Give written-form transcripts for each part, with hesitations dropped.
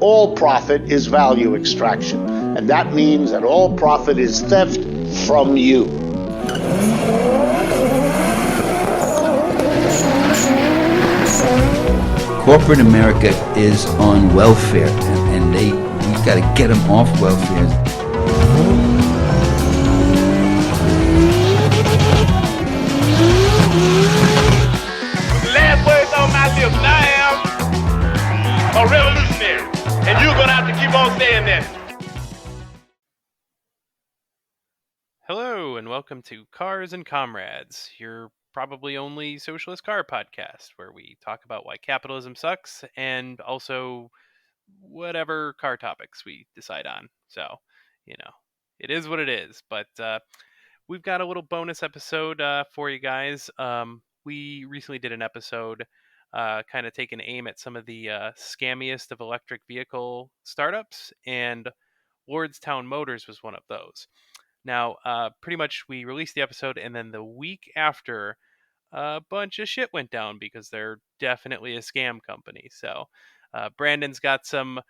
all profit is value extraction. And that means that all profit is theft from you. Corporate America is on welfare, and we've got to get them off welfare. Last words on my lips. I am a revolutionary, and you're gonna have to keep on saying that. Hello, and welcome to Cars and Comrades, your probably only socialist car podcast, where we talk about why capitalism sucks and also whatever car topics we decide on. So, it is what it is. But we've got a little bonus episode for you guys. We recently did an episode kind of taking aim at some of the scammiest of electric vehicle startups, and Lordstown Motors was one of those. Now, pretty much we released the episode, and then the week after, a bunch of shit went down because they're definitely a scam company. So Brandon's got some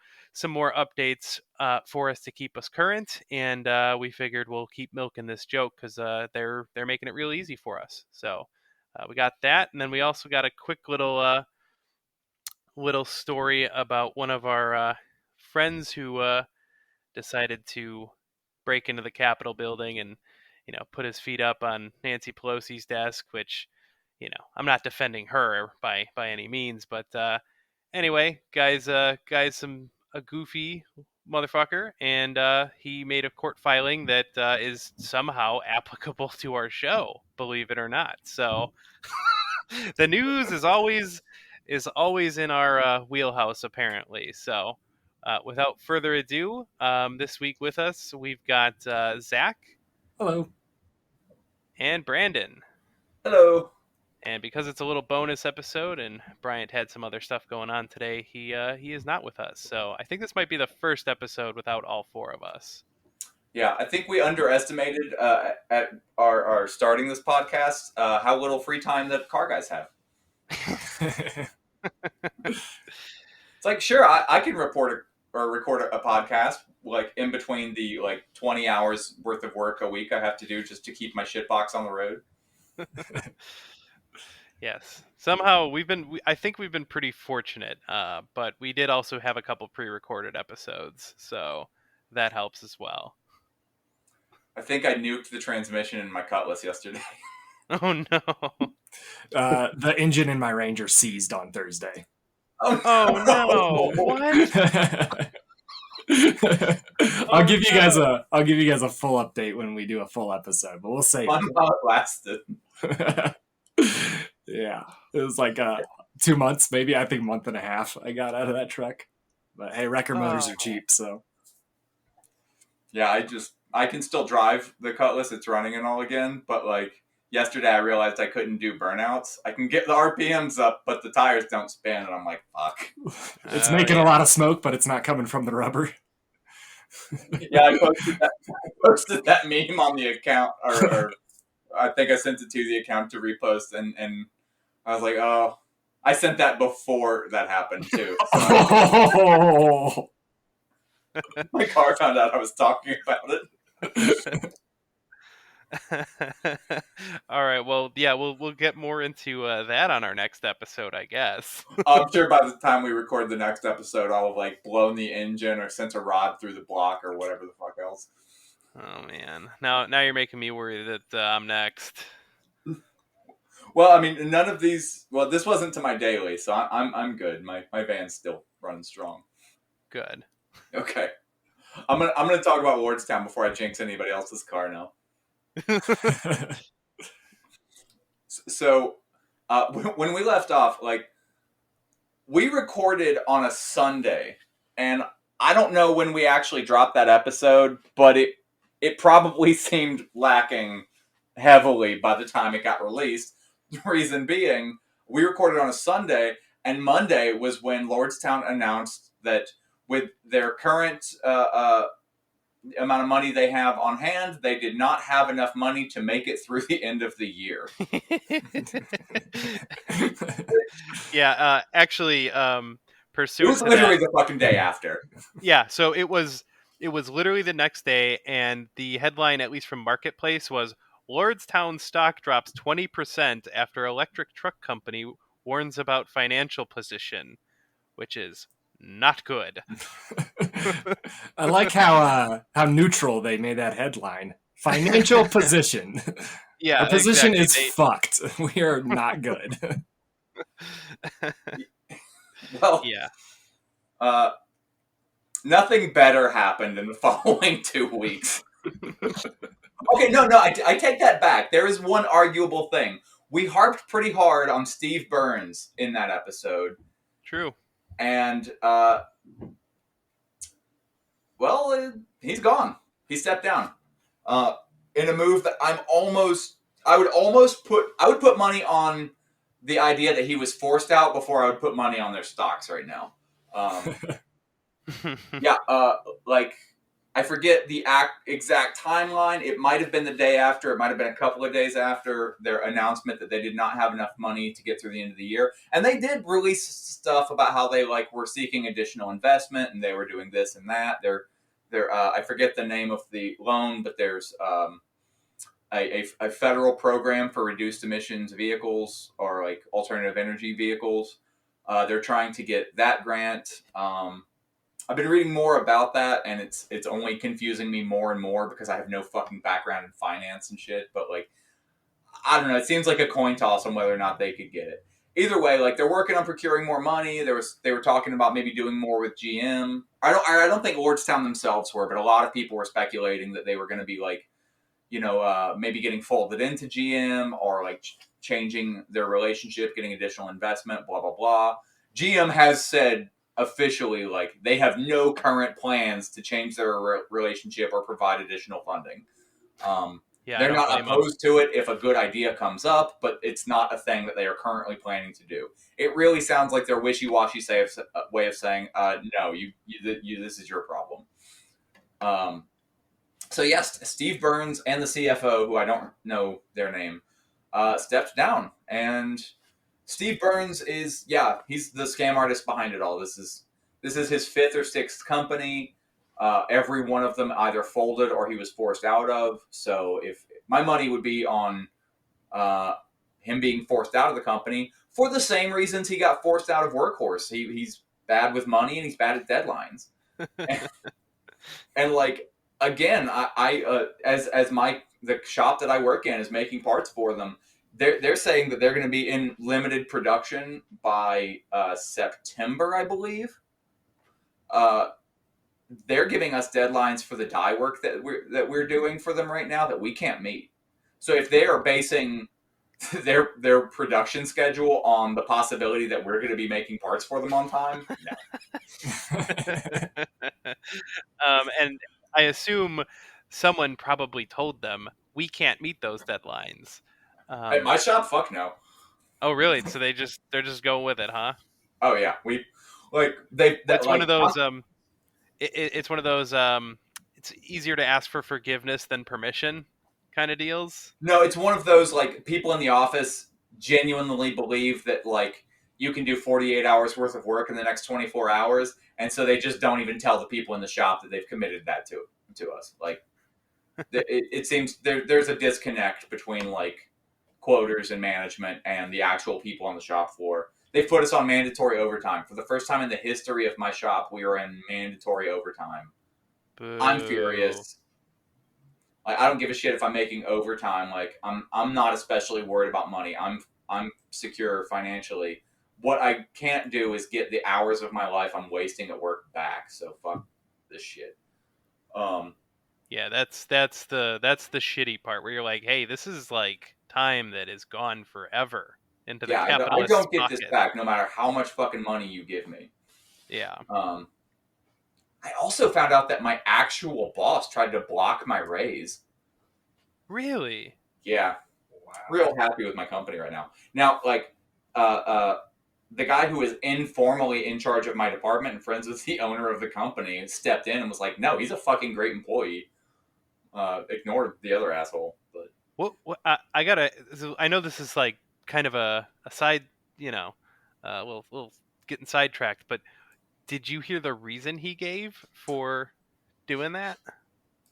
more updates for us to keep us current, and we figured we'll keep milking this joke because they're making it real easy for us. So we got that, and then we also got a quick little story about one of our friends who decided to break into the Capitol building and put his feet up on Nancy Pelosi's desk, which I'm not defending her by any means, but anyway, guy's a goofy motherfucker, and he made a court filing that is somehow applicable to our show, believe it or not. So the news is always in our wheelhouse, apparently. So without further ado, this week with us we've got Zach. Hello. And Brandon. Hello. And because it's a little bonus episode and Bryant had some other stuff going on today, he is not with us. So I think this might be the first episode without all four of us. Yeah, I think we underestimated at our starting this podcast how little free time that car guys have. It's like, sure, I can record a podcast like in between the 20 hours worth of work a week I have to do just to keep my shitbox on the road. Yes. Somehow I think we've been pretty fortunate, but we did also have a couple pre-recorded episodes, so that helps as well. I think I nuked the transmission in my Cutlass yesterday. Oh no. The engine in my Ranger seized on Thursday. Oh no. What? I'll give you guys a full update when we do a full episode, but we'll save Fun while it lasted. Yeah, it was like 2 months, maybe. I think a month and a half I got out of that truck. But hey, wrecker motors are cheap, so. Yeah, I can still drive the Cutlass. It's running and all again, but yesterday I realized I couldn't do burnouts. I can get the RPMs up, but the tires don't spin, and I'm like, fuck. It's making a lot of smoke, but it's not coming from the rubber. Yeah, I posted that meme on the account, or I think I sent it to the account to repost, and I was like, oh, I sent that before that happened too. So my car found out I was talking about it. All right. Well, yeah, we'll get more into that on our next episode, I guess. I'm sure by the time we record the next episode, I'll have blown the engine or sent a rod through the block or whatever the fuck else. Oh man, now you're making me worry that I'm next. Well, I mean, none of these. Well, this wasn't to my daily, so I'm good. My van's still running strong. Good. Okay, I'm gonna talk about Lordstown before I jinx anybody else's car now. So, when we left off, we recorded on a Sunday, and I don't know when we actually dropped that episode, but it probably seemed lacking heavily by the time it got released. The reason being, we recorded on a Sunday, and Monday was when Lordstown announced that with their current amount of money they have on hand, they did not have enough money to make it through the end of the year. Yeah, actually, It was pursuant to literally that, the fucking day after. yeah. So it was literally the next day, and the headline, at least from Marketplace, was Lordstown stock drops 20% after electric truck company warns about financial position, which is not good. I like how neutral they made that headline. Financial position. Yeah, Our position exactly. is fucked. We are not good. Well, Yeah. nothing better happened in the following 2 weeks. Okay, no, I take that back. There is one arguable thing. We harped pretty hard on Steve Burns in that episode, True. and he's gone. He stepped down in a move that I would put money on the idea that he was forced out before I would put money on their stocks right now. Yeah, like I forget the exact timeline. It might have been the day after. It might have been a couple of days after their announcement that they did not have enough money to get through the end of the year. And they did release stuff about how they were seeking additional investment and they were doing this and that. I forget the name of the loan, but there's a federal program for reduced emissions vehicles or like alternative energy vehicles. They're trying to get that grant. I've been reading more about that, and it's only confusing me more and more because I have no fucking background in finance and shit. But I don't know. It seems like a coin toss on whether or not they could get it. Either way, they're working on procuring more money. They were talking about maybe doing more with GM. I don't think Lordstown themselves were, but a lot of people were speculating that they were going to be maybe getting folded into GM or changing their relationship, getting additional investment, blah blah blah. GM has said officially they have no current plans to change their relationship or provide additional funding. Yeah, they're not opposed to it if a good idea comes up, but it's not a thing that they are currently planning to do. It really sounds like their wishy-washy way of saying, no, this is your problem. So yes, Steve Burns and the CFO, who I don't know their name, stepped down. And Steve Burns he's the scam artist behind it all. This is his fifth or sixth company. Every one of them either folded or he was forced out of. So if my money would be on him being forced out of the company for the same reasons he got forced out of Workhorse. He's bad with money and he's bad at deadlines. and again, the shop that I work in is making parts for them. They're saying that they're going to be in limited production by September, I believe. They're giving us deadlines for the die work that we're doing for them right now that we can't meet. So if they are basing their production schedule on the possibility that we're going to be making parts for them on time, no. And I assume someone probably told them we can't meet those deadlines. At my shop, fuck no. Oh, really? So they're just going with it, huh? Oh yeah, It's one of those. It's one of those. It's easier to ask for forgiveness than permission, kind of deals. No, it's one of those people in the office genuinely believe that you can do 48 hours worth of work in the next 24 hours, and so they just don't even tell the people in the shop that they've committed that to us. It seems there's a disconnect between quoters and management and the actual people on the shop floor. They put us on mandatory overtime. For the first time in the history of my shop, we were in mandatory overtime. Boo. I'm furious. I don't give a shit if I'm making overtime. I'm not especially worried about money. I'm secure financially. What I can't do is get the hours of my life I'm wasting at work back. So fuck this shit. Yeah, that's the shitty part where you're like, hey, this is time that is gone forever into the capitalist I don't get pocket. this back no matter how much fucking money you give me. Yeah. I also found out that my actual boss tried to block my raise. Really? Yeah. Wow. Real happy with my company right now. Now, the guy who is informally in charge of my department and friends with the owner of the company stepped in and was like, no, he's a fucking great employee. Ignored the other asshole. But what I know this is kind of a side, we'll getting sidetracked, but did you hear the reason he gave for doing that?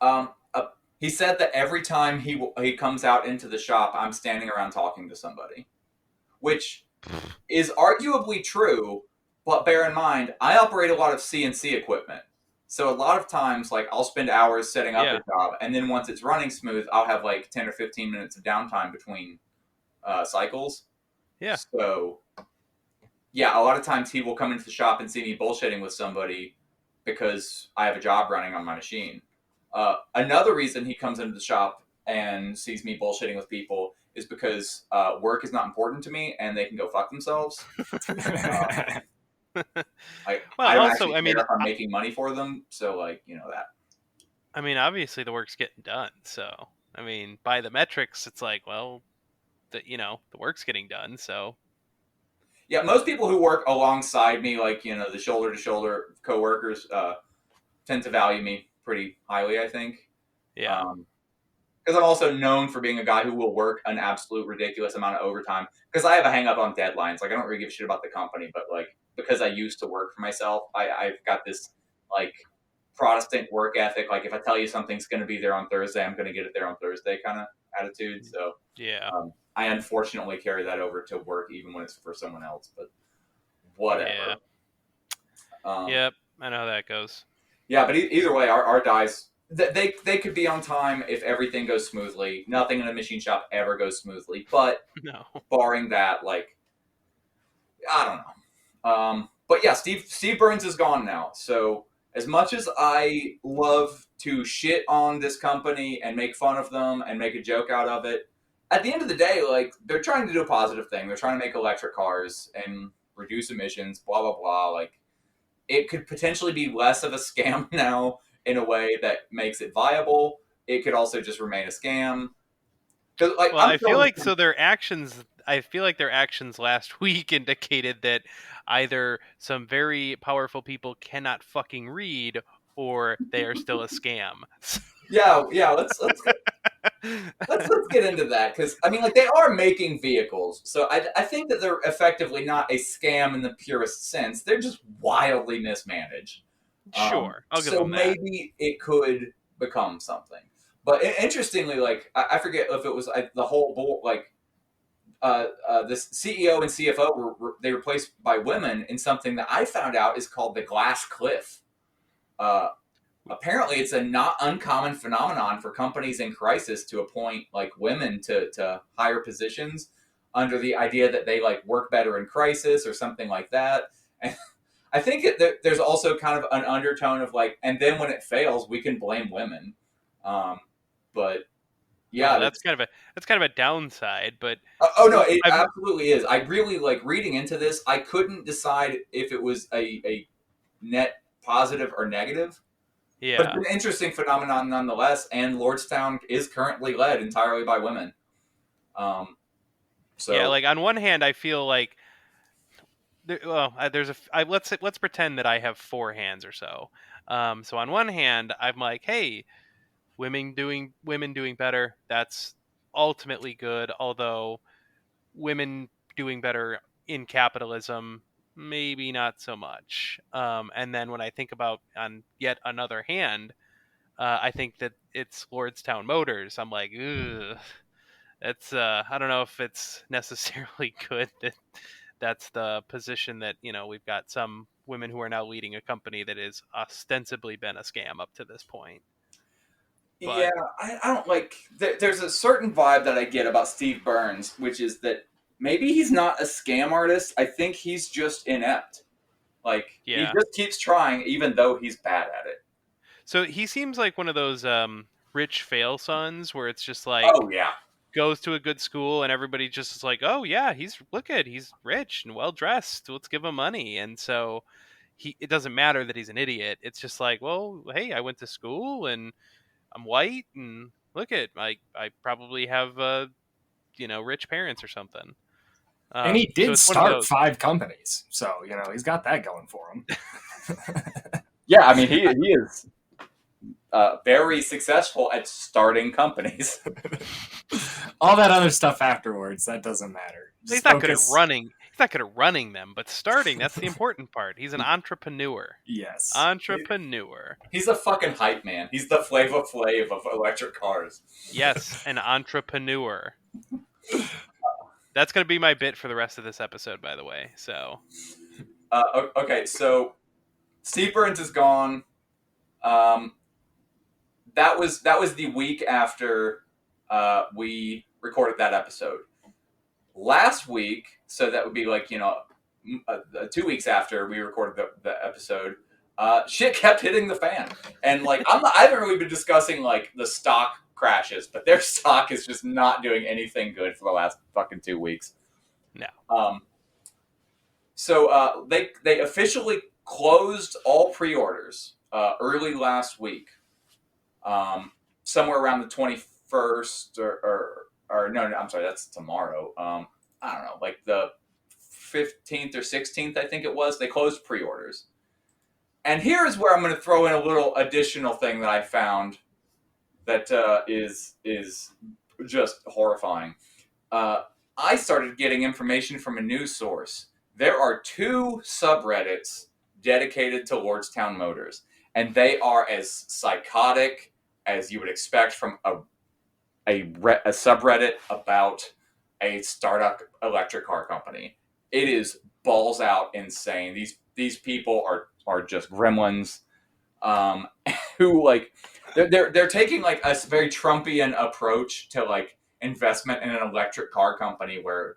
Um, uh, he said that every time he comes out into the shop, I'm standing around talking to somebody, which is arguably true. But bear in mind, I operate a lot of CNC equipment. So a lot of times, like, I'll spend hours setting up Yeah. a job, and then once it's running smooth, I'll have like 10 or 15 minutes of downtime between cycles. Yeah. So, yeah, a lot of times he will come into the shop and see me bullshitting with somebody because I have a job running on my machine. Another reason he comes into the shop and sees me bullshitting with people is because work is not important to me and they can go fuck themselves. I Well, don't also, actually I care mean, if I'm making money for them. So, like, that. I mean, obviously the work's getting done. So, I mean, by the metrics, it's like, well, the work's getting done. So, Yeah, most people who work alongside me, like, the shoulder to shoulder coworkers, tend to value me pretty highly, I think. yeah. Because I'm also known for being a guy who will work an absolute ridiculous amount of overtime. Because I have a hang up on deadlines. Like, I don't really give a shit about the company, but, like, because I used to work for myself, I've got this, like, Protestant work ethic. Like, if I tell you something's going to be there on Thursday, I'm going to get it there on Thursday kind of attitude. So, Yeah. I unfortunately carry that over to work, even when it's for someone else. But whatever. Yeah. Yep. I know how that goes. Yeah, but either way, our dies, they could be on time if everything goes smoothly. Nothing in a machine shop ever goes smoothly. But No. barring that, like, I don't know. But yeah, Steve Burns is gone now. So as much as I love to shit on this company and make fun of them and make a joke out of it, at the end of the day, like, they're trying to do a positive thing. They're trying to make electric cars and reduce emissions, blah, blah, blah. Like, it could potentially be less of a scam now in a way that makes it viable. It could also just remain a scam. Like, well, I feel like their actions. I feel like their actions last week indicated that either some very powerful people cannot fucking read, or they are still a scam. Yeah. Let's get into that, because I mean, like, they are making vehicles, so I think that they're effectively not a scam in the purest sense. They're just wildly mismanaged. Sure, I'll give so them that. Maybe it could become something. But interestingly, like, I forget if it was the whole board, like, this CEO and CFO were replaced by women in something that I found out is called the glass cliff. Apparently it's a not uncommon phenomenon for companies in crisis to appoint, like, women to higher positions under the idea that they, like, work better in crisis or something like that. And I think there's also kind of an undertone of, like, and then when it fails, we can blame women. But yeah, well, that's kind of a downside. But oh no, it absolutely is. I really, like, reading into this. I couldn't decide if it was a net positive or negative. Yeah, but it's an interesting phenomenon nonetheless. And Lordstown is currently led entirely by women. So yeah, like, on one hand, I feel like let's pretend that I have 4 hands or so. So on one hand, I'm like, hey, women doing better. That's ultimately good. Although women doing better in capitalism, maybe not so much. And then when I think about, on yet another hand, I think that it's Lordstown Motors. I'm like, ugh. It's I don't know if it's necessarily good that that's the position that we've got some women who are now leading a company that has ostensibly been a scam up to this point. But, yeah, I don't like. There's a certain vibe that I get about Steve Burns, which is that maybe he's not a scam artist. I think he's just inept. Like, yeah, he just keeps trying, even though he's bad at it. so he seems like one of those rich fail sons where it's just like, oh yeah, goes to a good school and everybody just is like, oh yeah, he's rich and well dressed, let's give him money. And so it doesn't matter that he's an idiot. It's just like, well, hey, I went to school and I'm white and look at I probably have rich parents or something. And he did so start 5 companies, so he's got that going for him. yeah. I mean, he is very successful at starting companies. All that other stuff afterwards, that doesn't matter. He's not good at running. He's not good at running them, but starting, that's the important part. He's an entrepreneur. Yes. Entrepreneur. He's a fucking hype man. He's the Flava Flav of electric cars. Yes, an entrepreneur. That's going to be my bit for the rest of this episode, by the way. So, Okay, so Steve Burns is gone. That was the week after we recorded that episode. Last week, so that would be like 2 weeks after we recorded the episode. Shit kept hitting the fan, and like I haven't really been discussing like the stock crashes, but their stock is just not doing anything good for the last fucking 2 weeks. no. So they officially closed all pre-orders early last week, somewhere around the 21st or no, I'm sorry, that's tomorrow. I don't know, like the 15th or 16th, I think it was. They closed pre-orders. And here is where I'm going to throw in a little additional thing that I found that is just horrifying. I started getting information from a news source. There are 2 subreddits dedicated to Lordstown Motors, and they are as psychotic as you would expect from a subreddit about a startup electric car company. It is balls out insane. These people are just gremlins, who like they're taking like a very Trumpian approach to like investment in an electric car company, where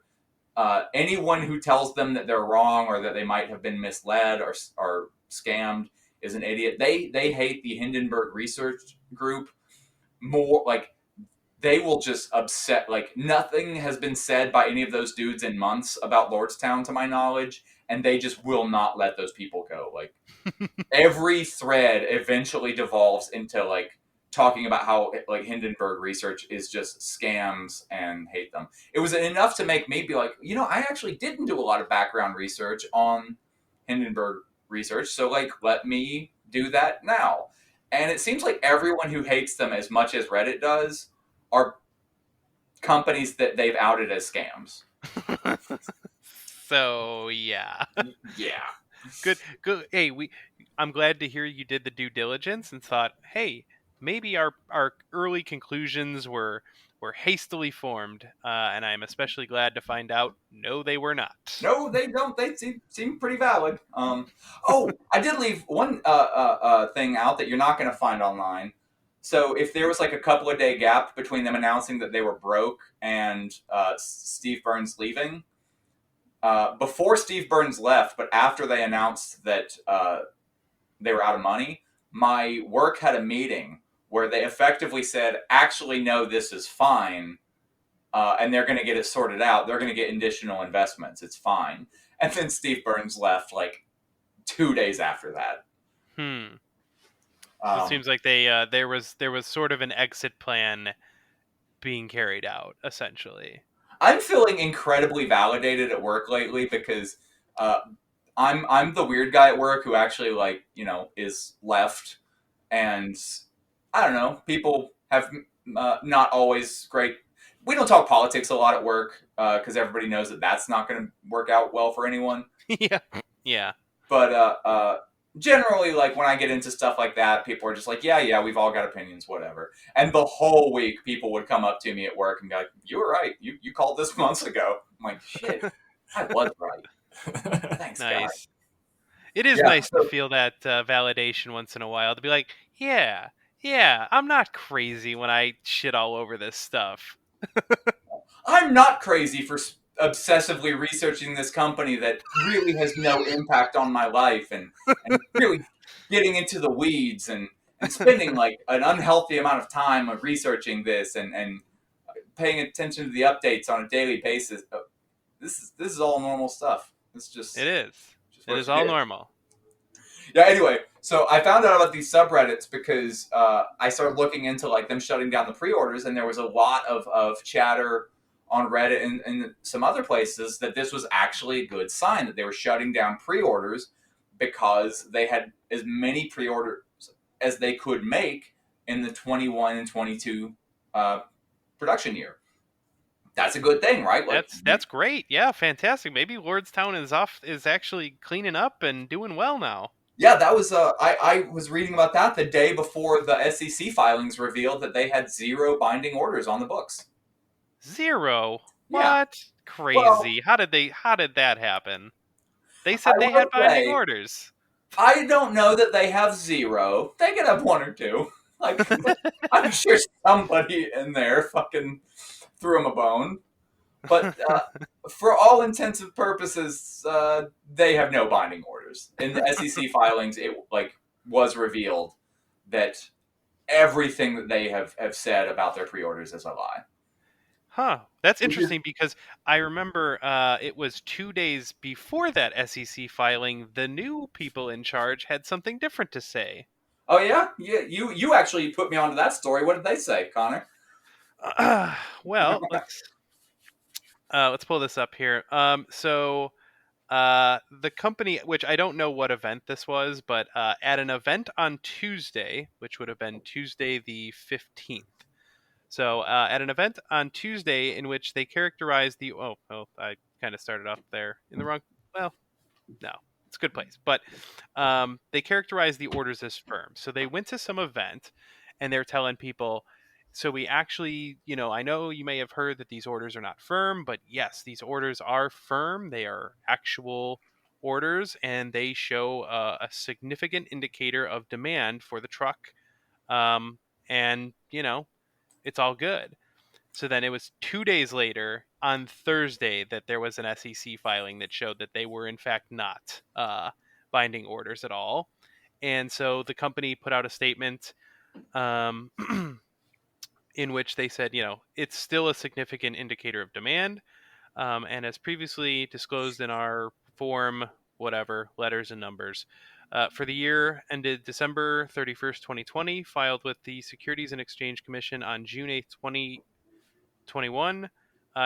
anyone who tells them that they're wrong or that they might have been misled or scammed is an idiot. They hate the Hindenburg Research Group more. Like, they will just upset. Like, nothing has been said by any of those dudes in months about Lordstown, to my knowledge, and they just will not let those people go. Like, every thread eventually devolves into like talking about how like Hindenburg Research is just scams and hate them. It was enough to make me be like, I actually didn't do a lot of background research on Hindenburg Research, so like let me do that now. And it seems like everyone who hates them as much as Reddit does are companies that they've outed as scams. So, yeah. Yeah. Good. Hey, I'm glad to hear you did the due diligence and thought, hey, maybe our early conclusions were hastily formed, and I'm especially glad to find out, no, they were not. No, they don't. They seem pretty valid. I did leave one thing out that you're not going to find online. So if there was like a couple of day gap between them announcing that they were broke and Steve Burns leaving, before Steve Burns left, but after they announced that they were out of money, my work had a meeting where they effectively said, actually, no, this is fine, and they're going to get it sorted out. They're going to get additional investments. It's fine. And then Steve Burns left like 2 days after that. So it seems like there was sort of an exit plan being carried out, essentially. I'm feeling incredibly validated at work lately because I'm the weird guy at work who actually is left, and I don't know. People have not always great. We don't talk politics a lot at work because everybody knows that that's not going to work out well for anyone. Yeah. But generally, like when I get into stuff like that, people are just like, yeah, we've all got opinions, whatever. And the whole week, people would come up to me at work and be like, "You were right. You called this months ago." I'm like, "Shit, I was right." Thanks, Nice. guys. It is nice to feel that validation once in a while, to be like, yeah, I'm not crazy when I shit all over this stuff. I'm not crazy for obsessively researching this company that really has no impact on my life and really getting into the weeds and spending like an unhealthy amount of time of researching this and paying attention to the updates on a daily basis. This is all normal stuff. It is all normal. Yeah, anyway, so I found out about these subreddits because I started looking into like them shutting down the pre-orders, and there was a lot of chatter on Reddit and some other places that this was actually a good sign, that they were shutting down pre-orders because they had as many pre-orders as they could make in the 21 and 22 production year. that's a good thing, right? Like That's great. Yeah, fantastic. Maybe Lordstown is actually cleaning up and doing well now. yeah, that was I was reading about that the day before the SEC filings revealed that they had 0 binding orders on the books. 0? Yeah. What? Well, Crazy. How did that happen? They I said they had will binding say orders. I don't know that they have 0. They could have 1 or 2. Like I'm sure somebody in there fucking threw them a bone. But for all intents and purposes, they have no binding orders. In the SEC filings, it was revealed that everything that they have said about their pre-orders is a lie. Huh. That's interesting because I remember it was 2 days before that SEC filing, the new people in charge had something different to say. Oh yeah, you actually put me onto that story. What did they say, Connor? Well, let's pull this up here. So the company, which I don't know what event this was, but at an event on Tuesday, which would have been Tuesday the 15th. So at an event on Tuesday in which they characterized the I kind of started off there in the wrong. Well, no, it's a good place, but they characterized the orders as firm. So they went to some event, and they're telling people. So we actually, I know you may have heard that these orders are not firm, but yes, these orders are firm. They are actual orders, and they show a significant indicator of demand for the truck. And it's all good. So then it was 2 days later on Thursday that there was an SEC filing that showed that they were in fact not binding orders at all. And so the company put out a statement um, in which they said, it's still a significant indicator of demand. And as previously disclosed in our form, whatever, letters and numbers, for the year ended December 31st, 2020, filed with the Securities and Exchange Commission on June 8th, 2021.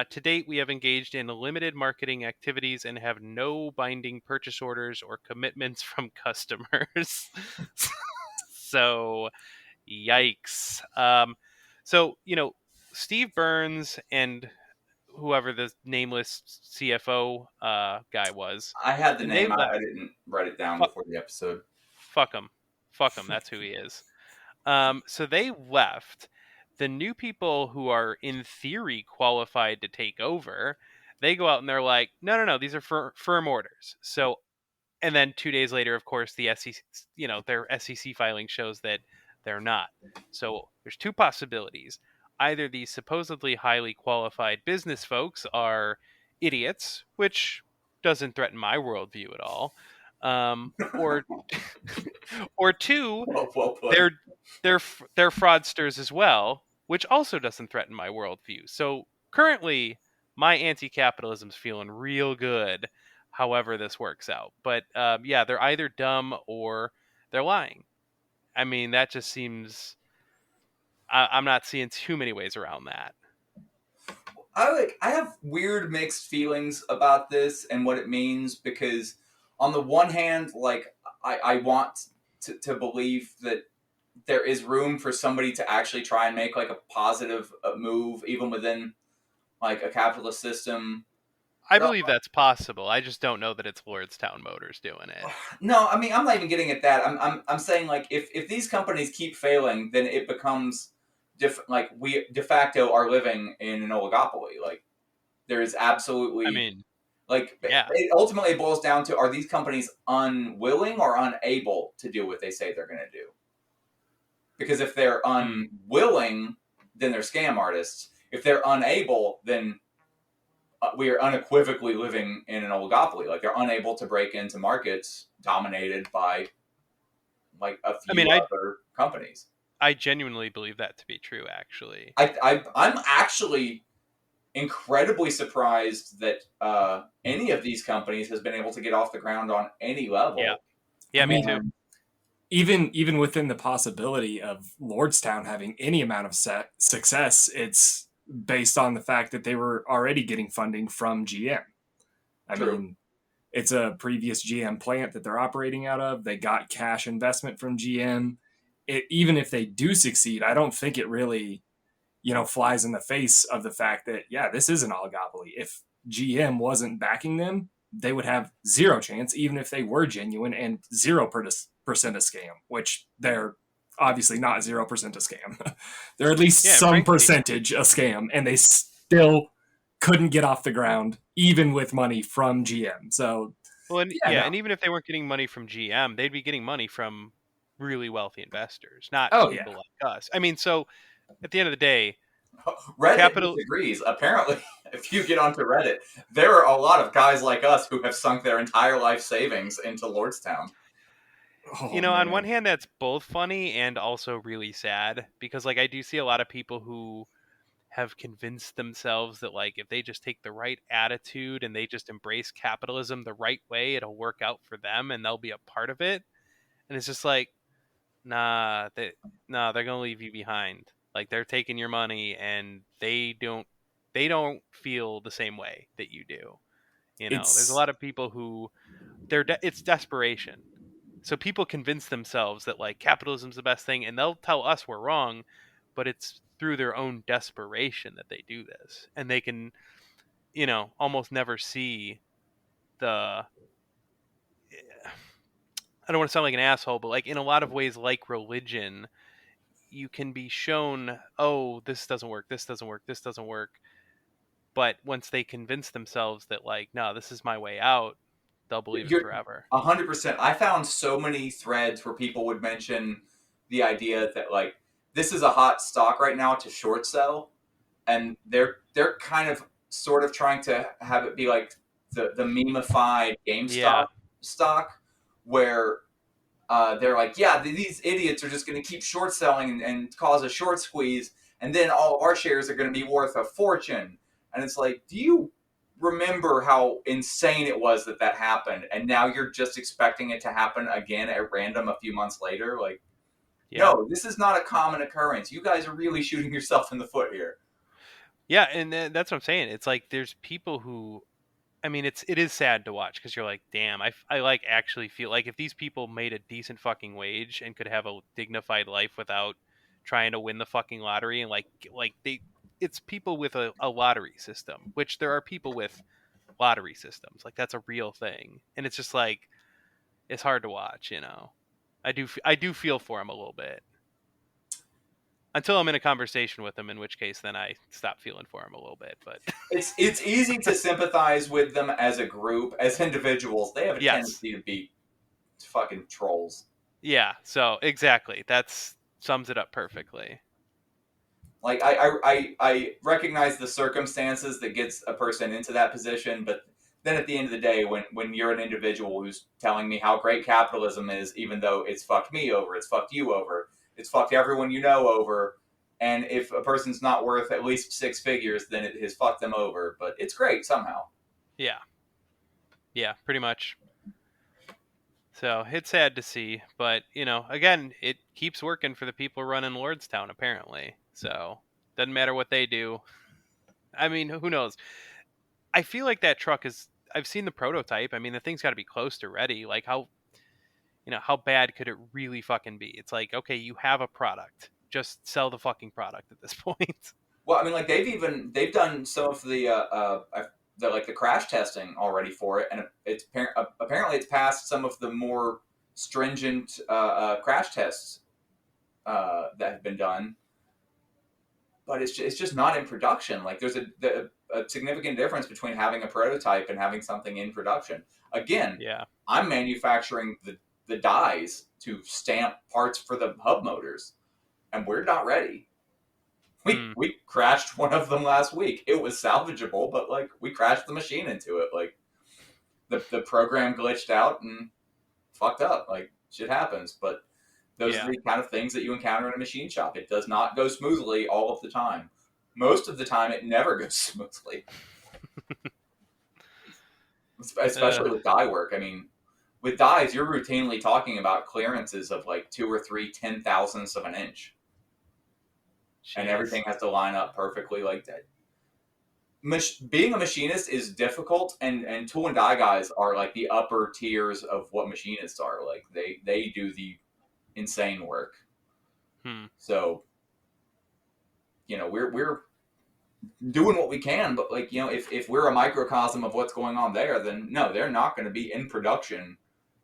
To date, we have engaged in limited marketing activities and have no binding purchase orders or commitments from customers. So, yikes. So, Steve Burns and whoever the nameless CFO guy was. I had the They name. left. I didn't write it down Fuck, before the episode. fuck him. Fuck him. That's who he is. So they left. The new people who are in theory qualified to take over, they go out and they're like, no, these are firm orders. So, and then 2 days later, of course, the SEC, their SEC filing shows that they're not. So there's 2 possibilities. Either these supposedly highly qualified business folks are idiots, which doesn't threaten my worldview at all, or or 2, Well put. they're fraudsters as well, which also doesn't threaten my worldview. So currently, my anti-capitalism's feeling real good. However, this works out, but yeah, they're either dumb or they're lying. I mean, that just seems. I'm not seeing too many ways around that. I have weird mixed feelings about this and what it means because on the one hand, I want to believe that there is room for somebody to actually try and make a positive move even within a capitalist system. I believe that's possible. I just don't know that it's Lordstown Motors doing it. No, I mean I'm not even getting at that. I'm saying if these companies keep failing, then it becomes we de facto are living in an oligopoly. There is absolutely. I mean, yeah. It ultimately boils down to: are these companies unwilling or unable to do what they say they're going to do? Because if they're unwilling, then they're scam artists. If they're unable, then we are unequivocally living in an oligopoly. They're unable to break into markets dominated by a few other companies. I genuinely believe that to be true. Actually, I'm actually incredibly surprised that any of these companies has been able to get off the ground on any level. Yeah, me too. Even within the possibility of Lordstown having any amount of success, it's based on the fact that they were already getting funding from GM. I mean, it's a previous GM plant that they're operating out of. They got cash investment from GM. Even if they do succeed, I don't think it really flies in the face of the fact that, yeah, this is an oligopoly. If GM wasn't backing them, they would have zero chance, even if they were genuine, and 0% a scam, which they're obviously not 0% a scam. They're at least Yeah, some frankly, percentage a scam, and they still couldn't get off the ground, even with money from GM. So, well, and yeah, no. and even if they weren't getting money from GM, they'd be getting money from really wealthy investors, not Oh, people like us. I mean, so at the end of the day, Reddit capital. disagrees. Apparently, if you get onto Reddit, there are a lot of guys like us who have sunk their entire life savings into Lordstown. Oh, On man. one hand, that's both funny and also really sad because, like, I do see a lot of people who have convinced themselves that, like, if they just take the right attitude and they just embrace capitalism the right way, it'll work out for them and they'll be a part of it. And it's just like, nah, they're gonna leave you behind. Like, they're taking your money and they don't feel the same way that you do. There's a lot of people who it's desperation. So people convince themselves that, like, capitalism's the best thing, and they'll tell us we're wrong, but it's through their own desperation that they do this, and they can, almost never see the. I don't want to sound like an asshole, but, like, in a lot of ways, like religion, you can be shown, oh, this doesn't work, this doesn't work, this doesn't work, but once they convince themselves that, like, no, this is my way out, they'll believe it You're forever. 100%. I found so many threads where people would mention the idea that, like, this is a hot stock right now to short sell, and they're kind of sort of trying to have it be like the memeified GameStop Yeah. stock, where they're like, yeah, these idiots are just going to keep short selling and cause a short squeeze, and then all of our shares are going to be worth a fortune. And it's like, do you remember how insane it was that happened, and now you're just expecting it to happen again at random a few months later? Like, Yeah. no, this is not a common occurrence. You guys are really shooting yourself in the foot here. Yeah, and that's what I'm saying. It's like there's people who, I mean, it is sad to watch because you're like, damn, I like actually feel like if these people made a decent fucking wage and could have a dignified life without trying to win the fucking lottery, and it's people with a lottery system, which there are people with lottery systems, like that's a real thing, and it's just like it's hard to watch. I do feel for them a little bit. Until I'm in a conversation with them, in which case then I stop feeling for them a little bit. But it's easy to sympathize with them as a group, as individuals. They have a tendency to be fucking trolls. Yeah, so exactly. That sums it up perfectly. Like, I recognize the circumstances that gets a person into that position, but then at the end of the day, when you're an individual who's telling me how great capitalism is, even though it's fucked me over, it's fucked you over, it's fucked everyone you know over, and if a person's not worth at least 6 figures, then it has fucked them over, but it's great somehow. Yeah, pretty much. So it's sad to see, but again, it keeps working for the people running Lordstown apparently. So doesn't matter what they do. I mean, who knows? I feel like that truck is. I've seen the prototype. I mean, the thing's got to be close to ready. Like how bad could it really fucking be? It's like, okay, you have a product. Just sell the fucking product at this point. Well, I mean, like they've done some of the crash testing already for it, and it's apparently it's passed some of the more stringent crash tests that have been done. But it's just not in production. Like, there's a significant difference between having a prototype and having something in production. Again, Yeah. I'm manufacturing the dies to stamp parts for the hub motors, and we're not ready. We crashed one of them last week. It was salvageable, but like we crashed the machine into it. Like the program glitched out and fucked up. Like, shit happens, but those are the kind of things that you encounter in a machine shop. It does not go smoothly all of the time. Most of the time, it never goes smoothly. Especially with die work. I mean, with dies, you're routinely talking about clearances of like 2 or 3 10,000ths of an inch. Jeez. And everything has to line up perfectly like that. Being a machinist is difficult, and tool and die guys are like the upper tiers of what machinists are. Like they do the insane work. So we're doing what we can, but like, if we're a microcosm of what's going on there, then no, they're not going to be in production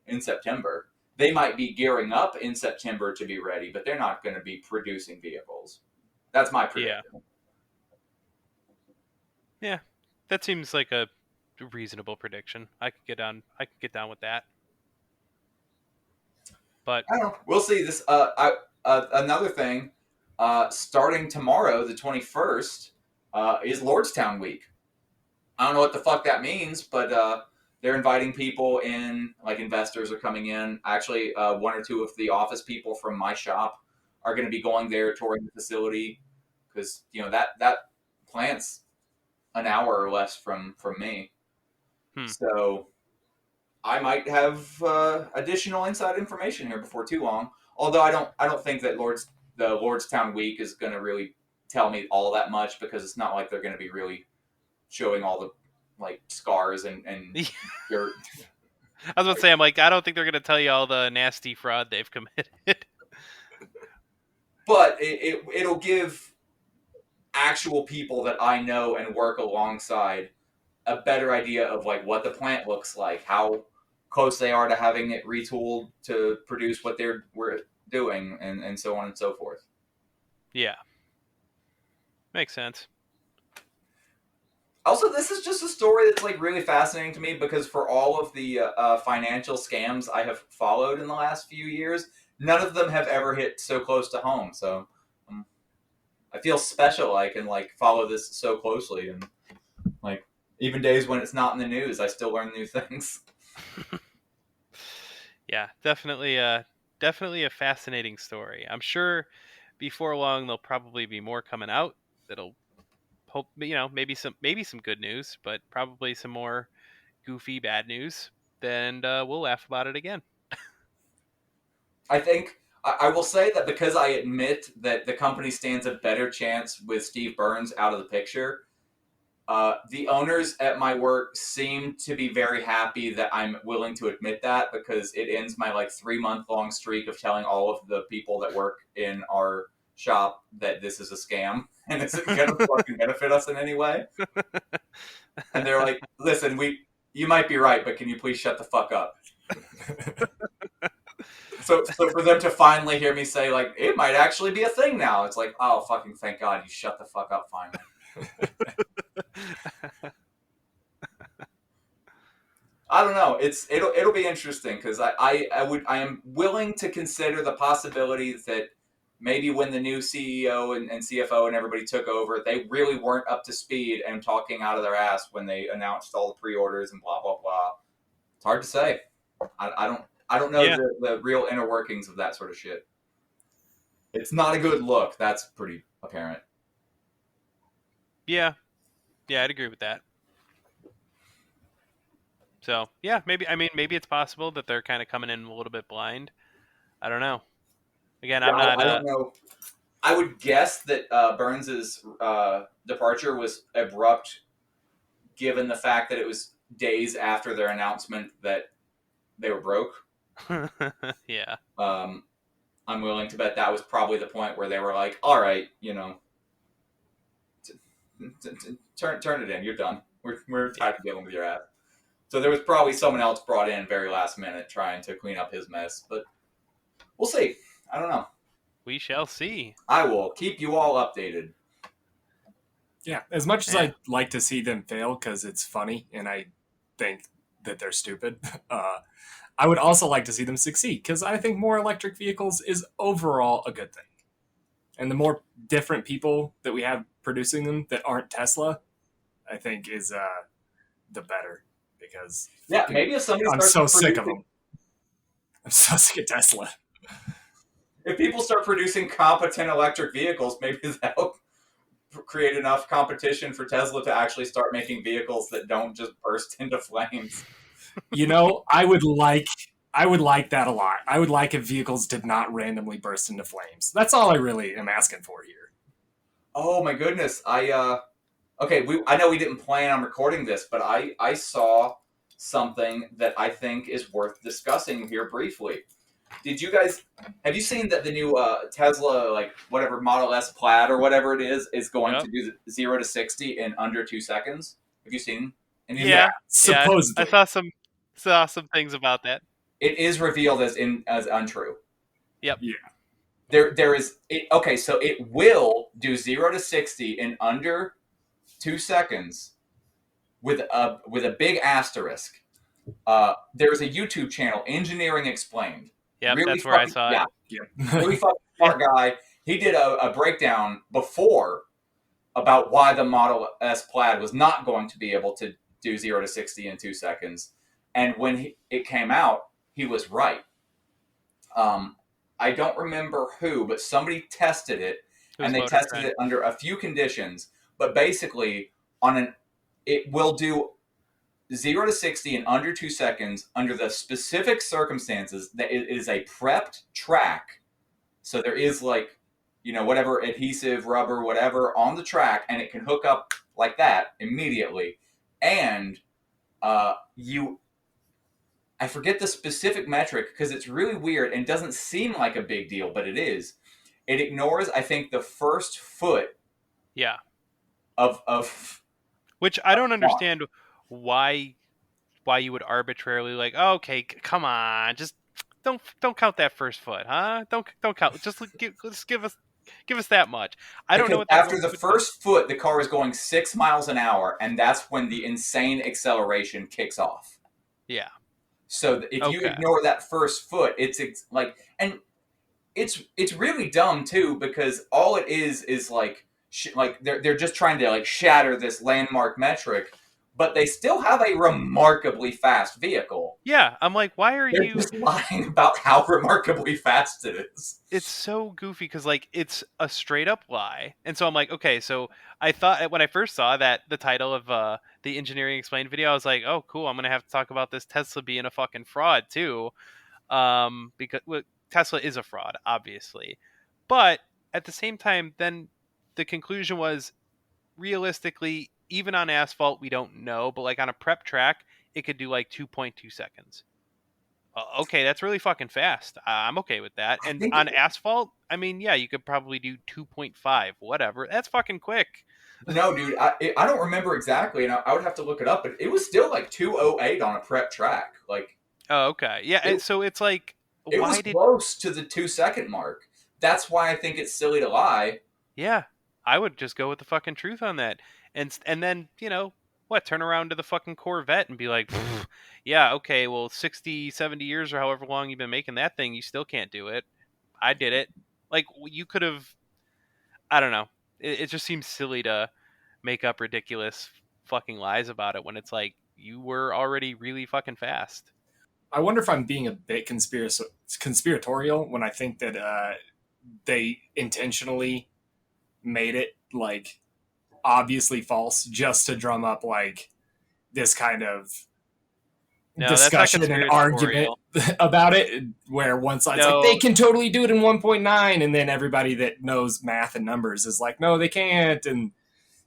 in September. They might be gearing up in September to be ready, but they're not going to be producing vehicles. That's my prediction. Yeah, that seems like a reasonable prediction. I could get down with that. But I don't know. We'll see. This another thing. Starting tomorrow, the 21st, is Lordstown Week. I don't know what the fuck that means, but they're inviting people in. Like, investors are coming in. Actually, one or two of the office people from my shop are going to be going there, touring the facility, because that plant's an hour or less from me. So I might have additional inside information here before too long. Although I don't think that the Lordstown Week is going to really tell me all that much, because it's not like they're going to be really showing all the like scars and dirt. I was about to say, I'm like, I don't think they're going to tell you all the nasty fraud they've committed. But it'll give actual people that I know and work alongside a better idea of like what the plant looks like, how close they are to having it retooled to produce what we're doing, and so on and so forth. Yeah. Makes sense. Also, this is just a story that's like really fascinating to me, because for all of the financial scams I have followed in the last few years, none of them have ever hit so close to home. So I feel special. I can like follow this so closely, and like even days when it's not in the news, I still learn new things. Yeah, definitely a fascinating story. I'm sure before long there'll probably be more coming out that'll hope, maybe some good news, but probably some more goofy bad news. Then we'll laugh about it again. I think I will say that because I admit that the company stands a better chance with Steve Burns out of the picture, the owners at my work seem to be very happy that I'm willing to admit that, because it ends my like 3-month-long streak of telling all of the people that work in our shop that this is a scam and isn't going to fucking benefit us in any way. And they're like, listen, you might be right, but can you please shut the fuck up? So for them to finally hear me say, like, it might actually be a thing now, it's like, oh, fucking thank God you shut the fuck up finally. I don't know. It'll be interesting, because I am willing to consider the possibility that maybe when the new CEO and CFO and everybody took over, they really weren't up to speed and talking out of their ass when they announced all the pre-orders and blah blah blah. It's hard to say. I don't know the real inner workings of that sort of shit. It's not a good look. That's pretty apparent. Yeah, I'd agree with that. So yeah, maybe it's possible that they're kind of coming in a little bit blind. I don't know. Again, I'm not. I don't know. I would guess that Burns's departure was abrupt, given the fact that it was days after their announcement that they were broke. Yeah. I'm willing to bet that was probably the point where they were like, all right, turn it in. You're done. We're tired of dealing with your ass. So there was probably someone else brought in very last minute trying to clean up his mess. But we'll see. I don't know. We shall see. I will keep you all updated. Yeah, as much as I'd like to see them fail because it's funny and I think that they're stupid, I would also like to see them succeed, because I think more electric vehicles is overall a good thing. And the more different people that we have producing them that aren't Tesla, I think is the better. Because maybe if somebody I'm so sick of them. I'm so sick of Tesla. If people start producing competent electric vehicles, maybe that'll create enough competition for Tesla to actually start making vehicles that don't just burst into flames. I would like that a lot. I would like if vehicles did not randomly burst into flames. That's all I really am asking for here. Oh my goodness. I know we didn't plan on recording this, but I saw something that I think is worth discussing here briefly. Did you guys have you seen that the new Tesla like whatever Model S Plaid or whatever it is going Yep. to do 0 to 60 in under 2 seconds? Have you seen any of Yeah, that? Supposedly. I saw some things about that. It is revealed as untrue. Yep. Yeah. There is okay, so it will do 0 to 60 in under 2 seconds with a big asterisk. There's a YouTube channel, Engineering Explained. Yep, Really that's where I fucking- saw yeah, it. Yeah. really fucking smart guy. He did a breakdown before about why the Model S Plaid was not going to be able to do 0 to 60 in 2 seconds. And when it came out, he was right. I don't remember who, but somebody tested it, and they tested it under a few conditions. But basically, it will do 0 to 60 in under 2 seconds under the specific circumstances that it is a prepped track. So there is whatever adhesive, rubber, whatever on the track, and it can hook up like that immediately. And I forget the specific metric because it's really weird and doesn't seem like a big deal, but it is. It ignores, I think, the first foot. Yeah. Of which I don't understand why you would arbitrarily okay, come on, just don't count that first foot, huh? Don't count. Just give us that much. I don't know what that after the first foot, the car is going 6 miles an hour, and that's when the insane acceleration kicks off. Yeah. So if you ignore that first foot, it's and it's really dumb too, because all it is they're just trying to shatter this landmark metric, but they still have a remarkably fast vehicle. Yeah, I'm like, why are They're you just lying about how remarkably fast it is? It's so goofy because it's a straight up lie, and so I'm like, okay, so I thought when I first saw that the title of the Engineering Explained video, I was like, oh cool, I'm gonna have to talk about this Tesla being a fucking fraud too, because Tesla is a fraud, obviously, but at the same time, then the conclusion was realistically, even on asphalt, we don't know, but on a prep track, it could do 2.2 seconds. Okay, that's really fucking fast. I'm okay with that. And on asphalt, I mean, yeah, you could probably do 2.5, whatever. That's fucking quick. No, dude, I don't remember exactly, and I would have to look it up, but it was still 208 on a prep track. Oh, okay. Yeah, so it's it was close to the 2 second mark. That's why I think it's silly to lie. Yeah, I would just go with the fucking truth on that. And then, turn around to the fucking Corvette and be like, yeah, okay, well, 60, 70 years or however long you've been making that thing, you still can't do it. I did it. You could have, I don't know. It just seems silly to make up ridiculous fucking lies about it when it's you were already really fucking fast. I wonder if I'm being a bit conspiratorial when I think that they intentionally made it obviously false just to drum up this kind of discussion and argument about it, where one side's they can totally do it in 1.9, and then everybody that knows math and numbers is no, they can't, and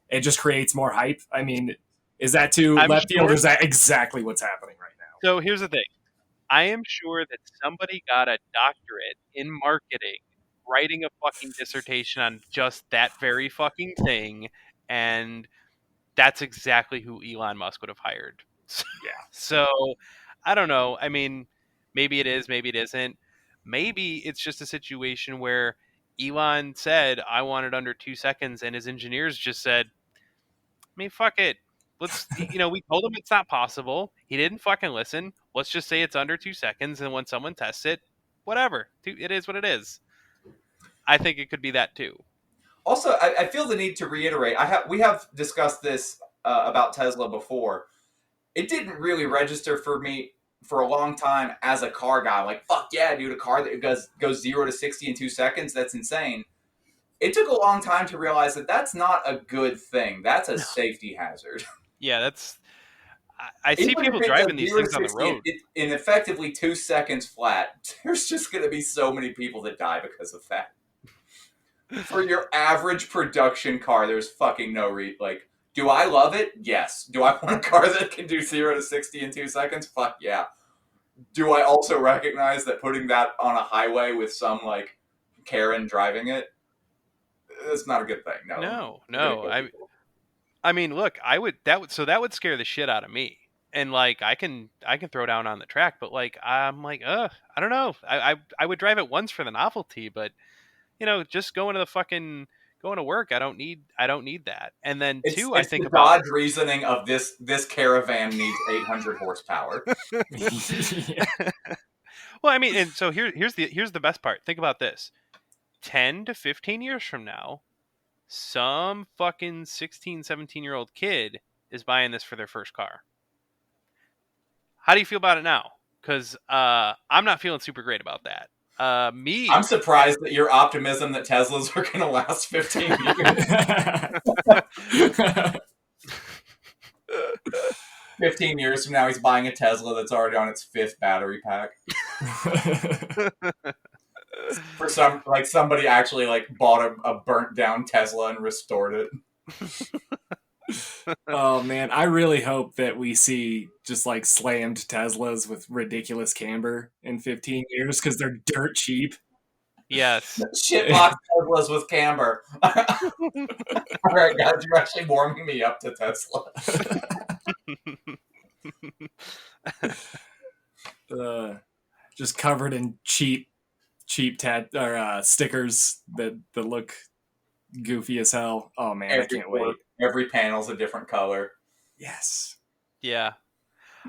it just creates more hype. I mean, is that too left field, or is that exactly what's happening right now? So here's the thing. I am sure that somebody got a doctorate in marketing writing a fucking dissertation on just that very fucking thing, and that's exactly who Elon Musk would have hired. Yeah. So, I don't know. I mean, maybe it is, maybe it isn't. Maybe it's just a situation where Elon said, I want it under 2 seconds, and his engineers just said, I mean, fuck it. Let's, we told him it's not possible. He didn't fucking listen. Let's just say it's under 2 seconds, and when someone tests it, whatever. It is what it is. I think it could be that too. Also, I feel the need to reiterate. We have discussed this about Tesla before. It didn't really register for me for a long time as a car guy. Fuck yeah, dude, a car that goes 0 to 60 in 2 seconds. That's insane. It took a long time to realize that that's not a good thing. That's a safety hazard. Yeah, that's. I see people driving these things on the road. In effectively 2 seconds flat, there's just going to be so many people that die because of that. For your average production car, there's fucking no do I love it? Yes. Do I want a car that can do 0 to 60 in 2 seconds? Fuck yeah. do I also recognize that putting that on a highway with some like Karen driving it, it's not a good thing. No, No, you're gonna no. kill people. I mean, look, that would scare the shit out of me. And like I can throw down on the track, but like I'm like, I don't know. I would drive it once for the novelty, but just going to work, I don't need that. And then two, I It's think the about Dodge reasoning of this caravan needs 800 horsepower. Yeah. well, I mean, and so here's the best part. Think about this. 10 to 15 years from now, some fucking 16, 17-year-old kid is buying this for their first car. How do you feel about it now? Because I'm not feeling super great about that. I'm surprised at your optimism that Teslas are going to last 15 years. 15 years from now, he's buying a Tesla that's already on its 5th battery pack. For somebody actually bought a burnt down Tesla and restored it. Oh man, I really hope that we see just slammed Teslas with ridiculous camber in 15 years because they're dirt cheap. Yes. Shitbox Teslas with camber. All right, guys, you're actually warming me up to Tesla. Just covered in cheap stickers that look goofy as hell. Oh man, I can't wait. Every panel's a different color. Yes. Yeah.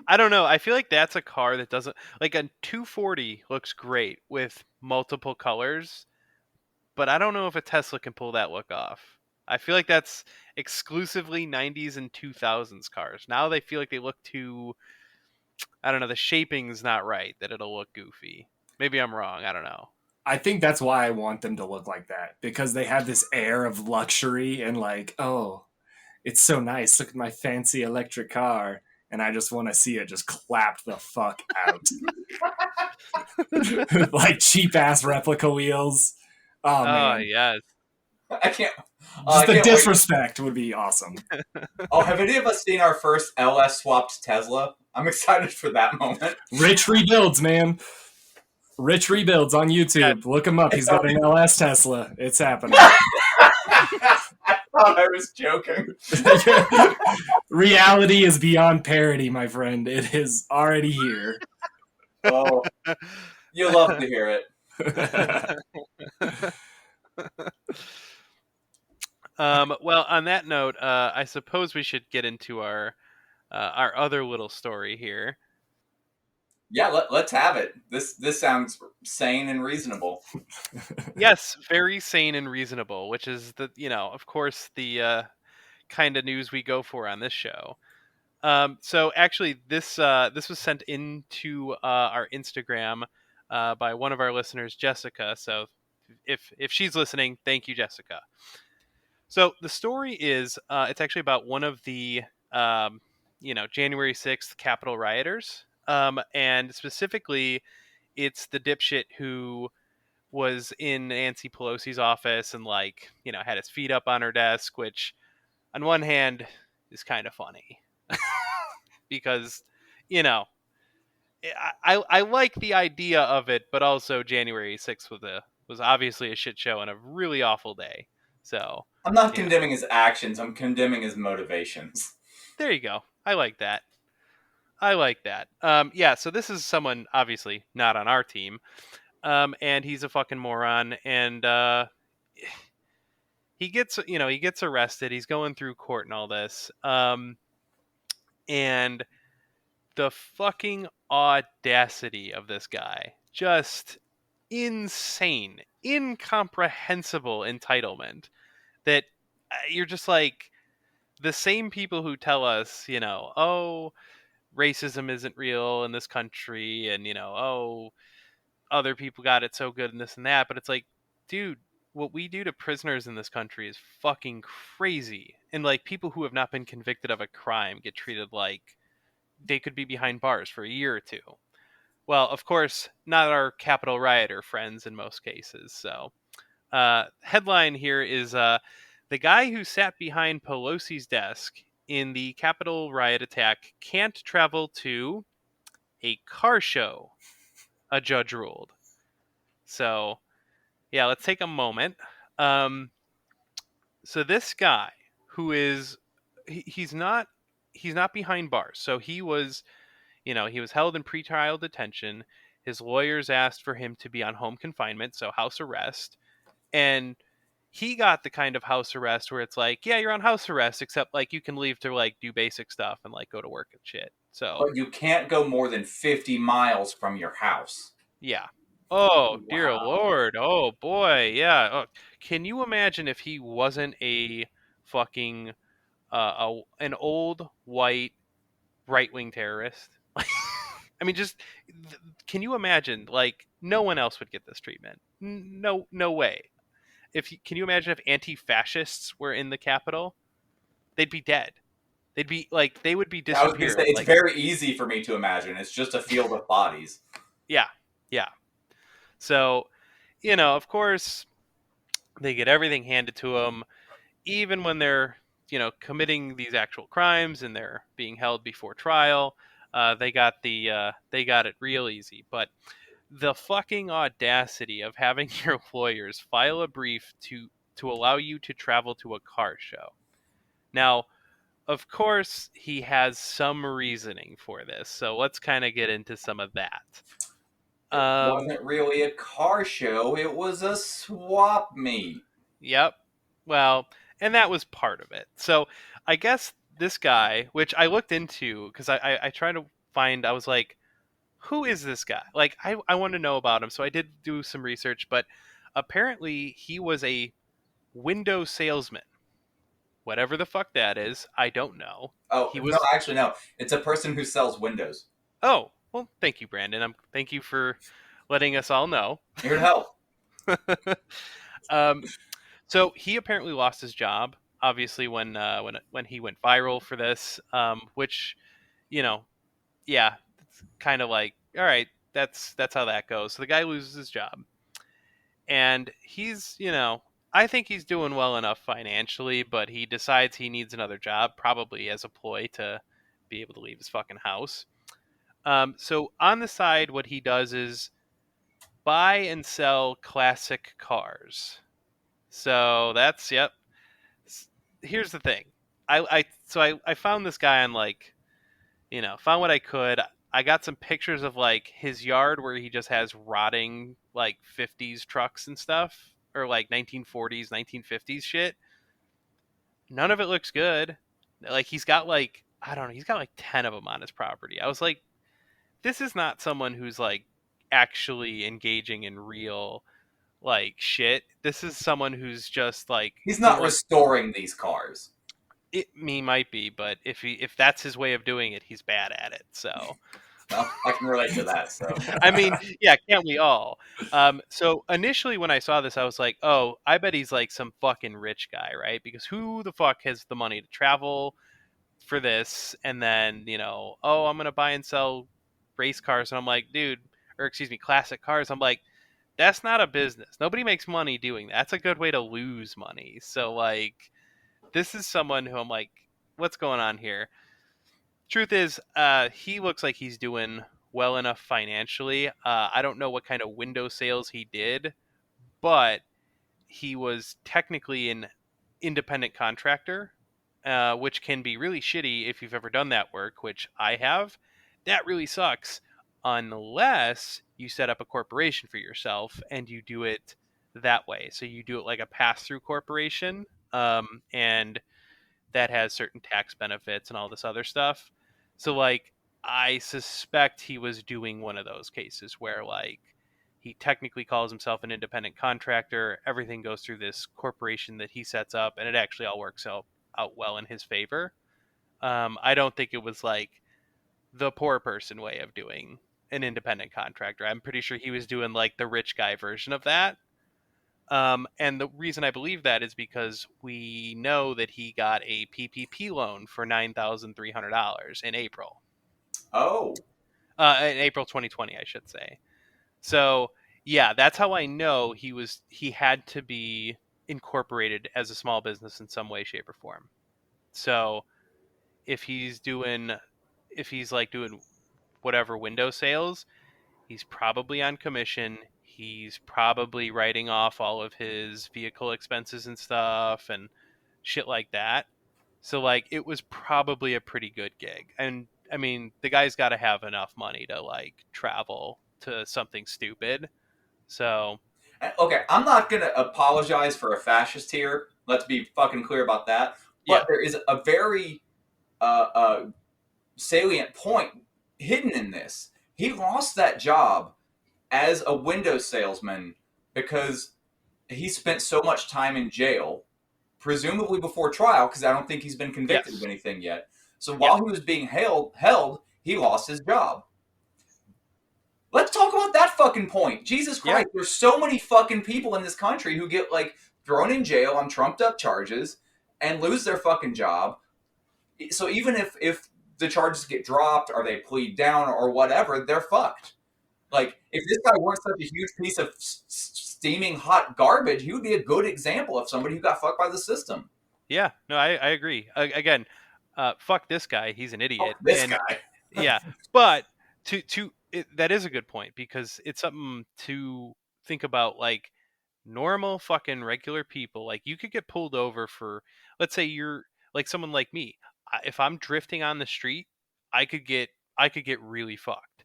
I don't know. I feel like that's a car that doesn't a 240 looks great with multiple colors, but I don't know if a Tesla can pull that look off. I feel like that's exclusively 90s and 2000s cars. Now they feel like they look too, I don't know, the shaping's not right, that it'll look goofy. Maybe I'm wrong. I don't know. I think that's why I want them to look like that, because they have this air of luxury and oh, it's so nice. Look at my fancy electric car. And I just want to see it just clapped the fuck out. Cheap ass replica wheels. Oh man. Yes. I can't. Just the disrespect would be awesome. Have any of us seen our first LS swapped Tesla? I'm excited for that moment. Rich rebuilds, man. Rich rebuilds on YouTube. Look him up. He's got an LS Tesla. It's happening. I thought I was joking. Reality is beyond parody, my friend. It is already here. Oh, you love to hear it. Well, on that note, I suppose we should get into our other little story here. Yeah, let's have it. This sounds sane and reasonable. Yes, very sane and reasonable, which is of course, the kind of news we go for on this show. So actually, this was sent into our Instagram by one of our listeners, Jessica. So if she's listening, thank you, Jessica. So the story is it's actually about one of the January 6th Capitol rioters. And specifically, it's the dipshit who was in Nancy Pelosi's office and had his feet up on her desk, which on one hand is kind of funny because, I like the idea of it, but also January 6th was obviously a shit show and a really awful day. So I'm not condemning his actions. I'm condemning his motivations. There you go. I like that. So this is someone obviously not on our team. And he's a fucking moron. And he gets arrested. He's going through court and all this. And the fucking audacity of this guy, just insane, incomprehensible entitlement that you're just the same people who tell us, racism isn't real in this country and, other people got it so good and this and that. But it's dude, what we do to prisoners in this country is fucking crazy. And people who have not been convicted of a crime get treated like they could be behind bars for a year or two. Well, of course, not our Capitol rioter friends in most cases. So headline here is the guy who sat behind Pelosi's desk in the Capitol riot attack can't travel to a car show, a judge ruled. So, yeah, let's take a moment. So this guy who is he's not behind bars. So he was, he was held in pretrial detention. His lawyers asked for him to be on home confinement, so house arrest. And he got the kind of house arrest where it's like, yeah, you're on house arrest, except like you can leave to like do basic stuff and like go to work and shit. So, But you can't go more than 50 miles from your house. yeah. Oh, dear Wow. Lord. Oh, boy. Yeah. Oh, can you imagine if he wasn't a fucking an old white right-wing terrorist? I mean, just can you imagine? Like, no one else would get this treatment. No, no way. Can you imagine if anti-fascists were in the Capitol? They'd be dead. They'd be like they would be I was going to say, disappeared. it's Like, very easy for me to imagine. It's just a field of bodies. yeah, yeah. So, of course, they get everything handed to them, even when they're committing these actual crimes and they're being held before trial. They got it real easy. But the fucking audacity of having your lawyers file a brief to allow you to travel to a car show. Now, of course, he has some reasoning for this, so let's kind of get into some of that. It wasn't really a car show, it was a swap meet. Yep. Well, and that was part of it. So I guess this guy, which I looked into, because I tried to find, I was like, who is this guy? Like, I want to know about him. So I did do some research, but apparently he was a window salesman. Whatever the fuck that is, I don't know. Oh, He no, was. actually, no. It's a person who sells windows. Oh, well, thank you, Brandon. Thank you for letting us all know. Here to help. So he apparently lost his job, obviously, when he went viral for this, which, yeah, it's kind of like, all right, that's how that goes. So the guy loses his job, and he's, I think he's doing well enough financially, but he decides he needs another job, probably as a ploy to be able to leave his fucking house. So on the side, what he does is buy and sell classic cars. So that's, yep. Here's the thing. I found this guy on like, found what I could. I got some pictures of like his yard where he just has rotting like 50s trucks and stuff, or like 1940s, 1950s shit. None of it looks good. Like he's got like, I don't know, he's got like 10 of them on his property. I was like, this is not someone who's like actually engaging in real like shit. This is someone who's just like, He's not restoring these cars. He might be, but if that's his way of doing it, he's bad at it. So, Well, I can relate to that. So, I mean, yeah, can't we all? So initially when I saw this, I was like, oh, I bet he's like some fucking rich guy, right? Because who the fuck has the money to travel for this? And then, oh, I'm gonna buy and sell race cars, and I'm like, dude, or excuse me, classic cars. I'm like, that's not a business. Nobody makes money doing that. That's a good way to lose money. So like, this is someone who I'm like, what's going on here? Truth is, he looks like he's doing well enough financially. I don't know what kind of window sales he did, but he was technically an independent contractor, which can be really shitty if you've ever done that work, which I have. That really sucks unless you set up a corporation for yourself and you do it that way. So you do it like a pass-through corporation, and that has certain tax benefits and all this other stuff. So like I suspect he was doing one of those cases where like he technically calls himself an independent contractor, everything goes through this corporation that he sets up, and it actually all works out well in his favor. I don't think it was like the poor person way of doing an independent contractor. I'm pretty sure he was doing like the rich guy version of that. And the reason I believe that is because we know that he got a PPP loan for $9,300 in April. oh, In April 2020, I should say. So yeah, that's how I know he had to be incorporated as a small business in some way, shape, or form. So if he's like doing whatever window sales, he's probably on commission. He's probably writing off all of his vehicle expenses and stuff and shit like that. So like it was probably a pretty good gig. And I mean, the guy's got to have enough money to like travel to something stupid. So Okay, I'm not going to apologize for a fascist here. Let's be fucking clear about that. But yeah, there is a very salient point hidden in this. He lost that job as a window salesman because he spent so much time in jail, presumably before trial, because I don't think he's been convicted yes, of anything yet. So yeah, while he was being held, he lost his job. Let's talk about that fucking point. Jesus yeah, Christ, there's so many fucking people in this country who get like thrown in jail on trumped up charges and lose their fucking job. So even if the charges get dropped or they plead down or whatever, they're fucked. Like if this guy weren't such a huge piece of steaming hot garbage, he would be a good example of somebody who got fucked by the system. yeah. No, I agree. Again, fuck this guy. He's an idiot. This And guy. yeah, but that is a good point because it's something to think about. Like normal fucking regular people, like you could get pulled over for, let's say you're like someone like me. If I'm drifting on the street, I could get really fucked,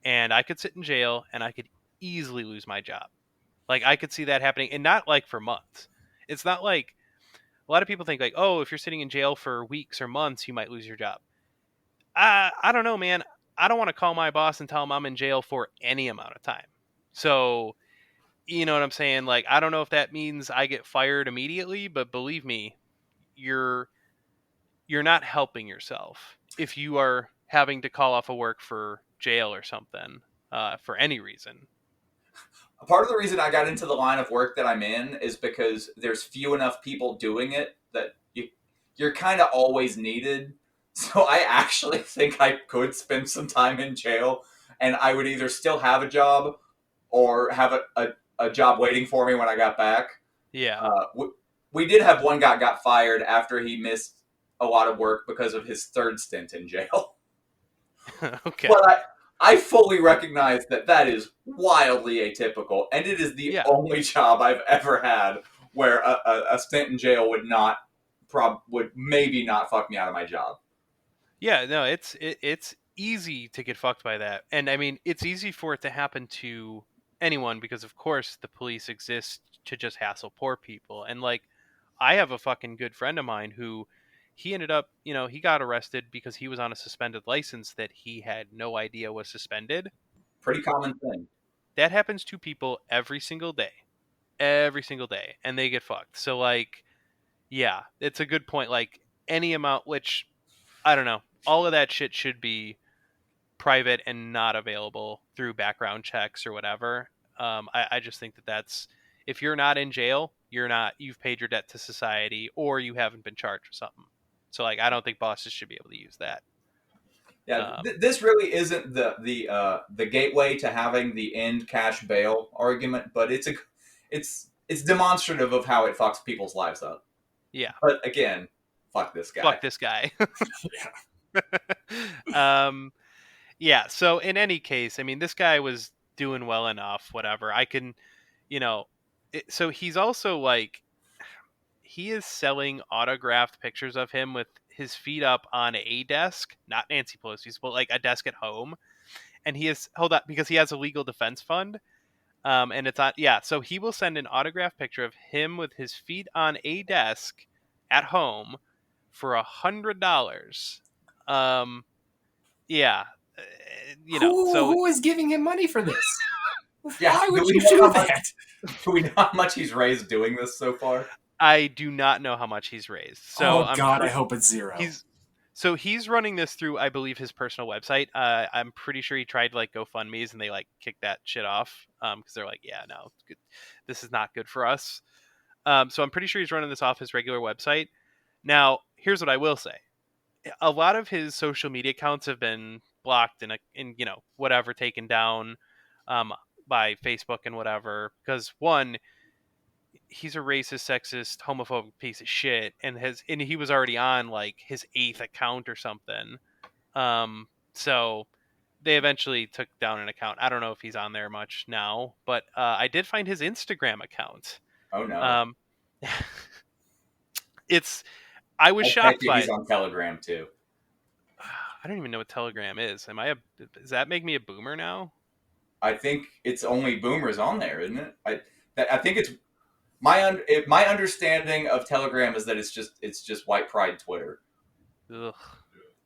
and I could sit in jail, and I could easily lose my job. Like I could see that happening, and not like for months. It's not like a lot of people think like, oh, if you're sitting in jail for weeks or months, you might lose your job. I don't know, man. I don't want to call my boss and tell him I'm in jail for any amount of time. So, you know what I'm saying? Like, I don't know if that means I get fired immediately, but believe me, you're not helping yourself if you are having to call off of work for jail or something for any reason. Part of the reason I got into the line of work that I'm in is because there's few enough people doing it that you're kind of always needed. So I actually think I could spend some time in jail and I would either still have a job or have a job waiting for me when I got back. Yeah. We did have one guy got fired after he missed a lot of work because of his third stint in jail. Okay. But I fully recognize that is wildly atypical, and it is the only job I've ever had where a stint in jail would maybe not fuck me out of my job. Yeah, no, it's easy to get fucked by that. And I mean, it's easy for it to happen to anyone because of course the police exist to just hassle poor people. And like I have a fucking good friend of mine who he ended up, he got arrested because he was on a suspended license that he had no idea was suspended. Pretty common thing. That happens to people every single day. Every single day, and they get fucked. So like, yeah, it's a good point. Like any amount, which I don't know, all of that shit should be private and not available through background checks or whatever. I just think that's if you're not in jail, you've paid your debt to society or you haven't been charged with something. So like, I don't think bosses should be able to use that. Yeah, this really isn't the gateway to having the end cash bail argument, but it's demonstrative of how it fucks people's lives up. Yeah. But again, fuck this guy. Fuck this guy. Yeah. So in any case, I mean, this guy was doing well enough, whatever. I can, so he's also like, he is selling autographed pictures of him with his feet up on a desk, not Nancy Pelosi's, but like a desk at home. And he is held up because he has a legal defense fund. And it's on, yeah. So he will send an autographed picture of him with his feet on a desk at home for $100. Yeah. Who is giving him money for this? Yeah, why would you do that? Do we know how much he's raised doing this so far? I do not know how much he's raised. So I hope it's zero. He's running this through, I believe, his personal website. I'm pretty sure he tried like GoFundMe's and they like kicked that shit off because they're like, yeah, no, this is not good for us. So I'm pretty sure he's running this off his regular website. Now, here's what I will say: a lot of his social media accounts have been blocked and whatever, taken down by Facebook and whatever, because one, he's a racist, sexist, homophobic piece of shit, and he was already on like his 8th account or something. So they eventually took down an account. I don't know if he's on there much now, but I did find his Instagram account. Oh no. Um, I was I bet shocked you by he's it. on Telegram too. I don't even know what Telegram is. Does that make me a boomer now? I think it's only boomers on there, isn't it? I think it's my understanding of Telegram is that it's just white pride Twitter. Ugh.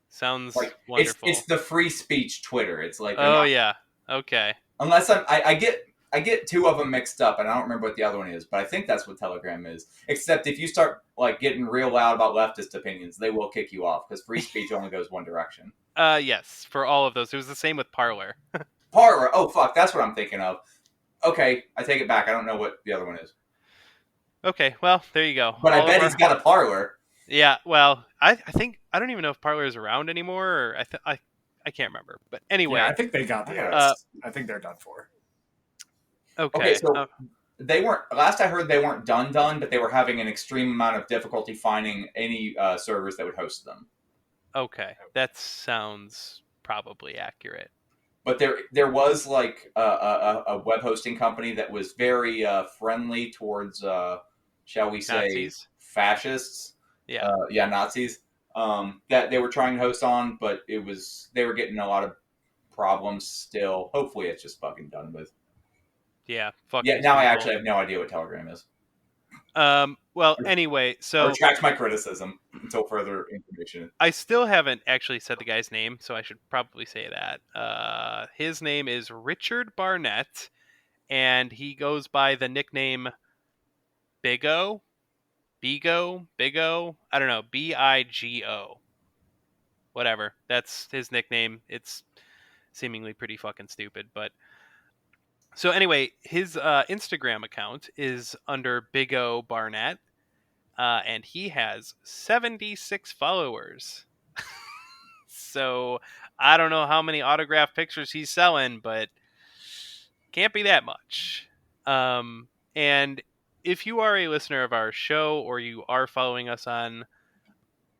Sounds Like wonderful. it's the free speech Twitter. It's like they're Oh not, yeah. Okay. unless I get two of them mixed up, and I don't remember what the other one is, but I think that's what Telegram is. Except if you start like getting real loud about leftist opinions, they will kick you off because free speech only goes one direction. Yes, for all of those. It was the same with Parler. Parler. Oh fuck, that's what I'm thinking of. Okay, I take it back. I don't know what the other one is, Okay, well, there you go. but I All bet of he's got a Parler. Yeah, well, I think I don't even know if Parler is around anymore. Or I can't remember. But anyway, Yeah, I think they got the Uh, axe. I think they're done for. Okay, okay. so they weren't. Last I heard, they weren't done, but they were having an extreme amount of difficulty finding any servers that would host them. Okay, that sounds probably accurate. But there was like a web hosting company that was very friendly towards, shall we say, Nazis? fascists. Yeah. Yeah, Nazis. That they were trying to host on, but they were getting a lot of problems still. Hopefully, it's just fucking done with. Yeah. Fuck Yeah, these now I people. actually have no idea what Telegram is. Well, anyway, I so retract my criticism until further information. I still haven't actually said the guy's name, so I should probably say that. His name is Richard Barnett, and he goes by the nickname Bigo. Bigo. I don't know. Bigo. Whatever. That's his nickname. It's seemingly pretty fucking stupid, but so anyway, his Instagram account is under Big O Barnett, and he has 76 followers. So I don't know how many autographed pictures he's selling, but can't be that much. And if you are a listener of our show or you are following us on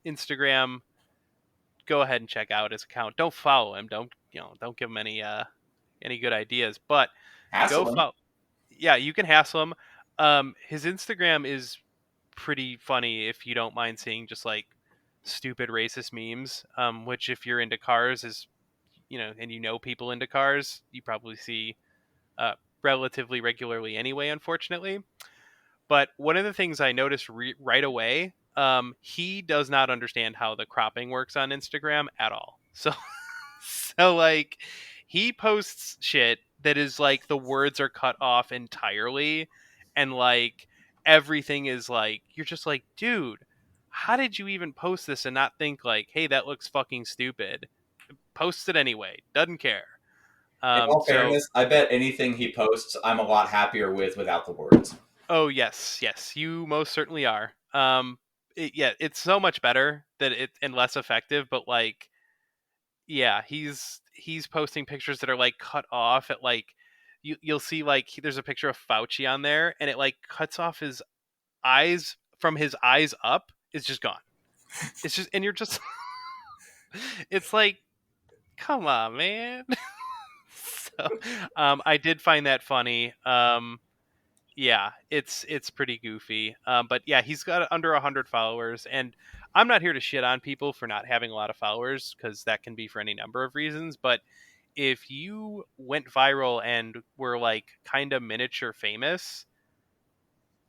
Instagram, go ahead and check out his account. Don't follow him. Don't give him any good ideas. But Hassle go him. follow. Yeah, you can hassle him. His Instagram is pretty funny if you don't mind seeing just like stupid racist memes. Which if you're into cars is and you know people into cars, you probably see relatively regularly anyway, unfortunately. But one of the things I noticed right away, he does not understand how the cropping works on Instagram at all. So like he posts shit that is like the words are cut off entirely, and like everything is like you're just like, dude, how did you even post this and not think like, hey, that looks fucking stupid? Post it anyway. Doesn't care. In all So fairness, I bet anything he posts, I'm a lot happier with without the words. oh yes, you most certainly are. It's so much better and less effective, but like, yeah, he's posting pictures that are like cut off at like you'll see like there's a picture of Fauci on there, and it like cuts off his eyes from his eyes up. It's just gone. It's just, and you're just, it's like, come on, man. So, I did find that funny. Yeah, it's pretty goofy. But yeah, he's got under 100 followers, and I'm not here to shit on people for not having a lot of followers because that can be for any number of reasons. But if you went viral and were like kind of miniature famous,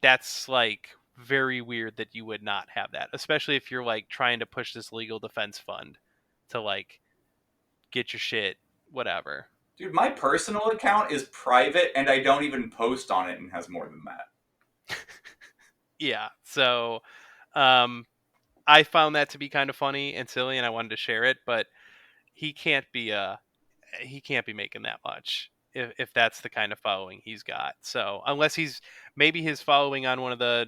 that's like very weird that you would not have that, especially if you're like trying to push this legal defense fund to like get your shit, whatever. Dude, my personal account is private, and I don't even post on it, and has more than that. Yeah, so I found that to be kind of funny and silly, and I wanted to share it. But he can't be making that much if that's the kind of following he's got. So unless maybe his following on one of the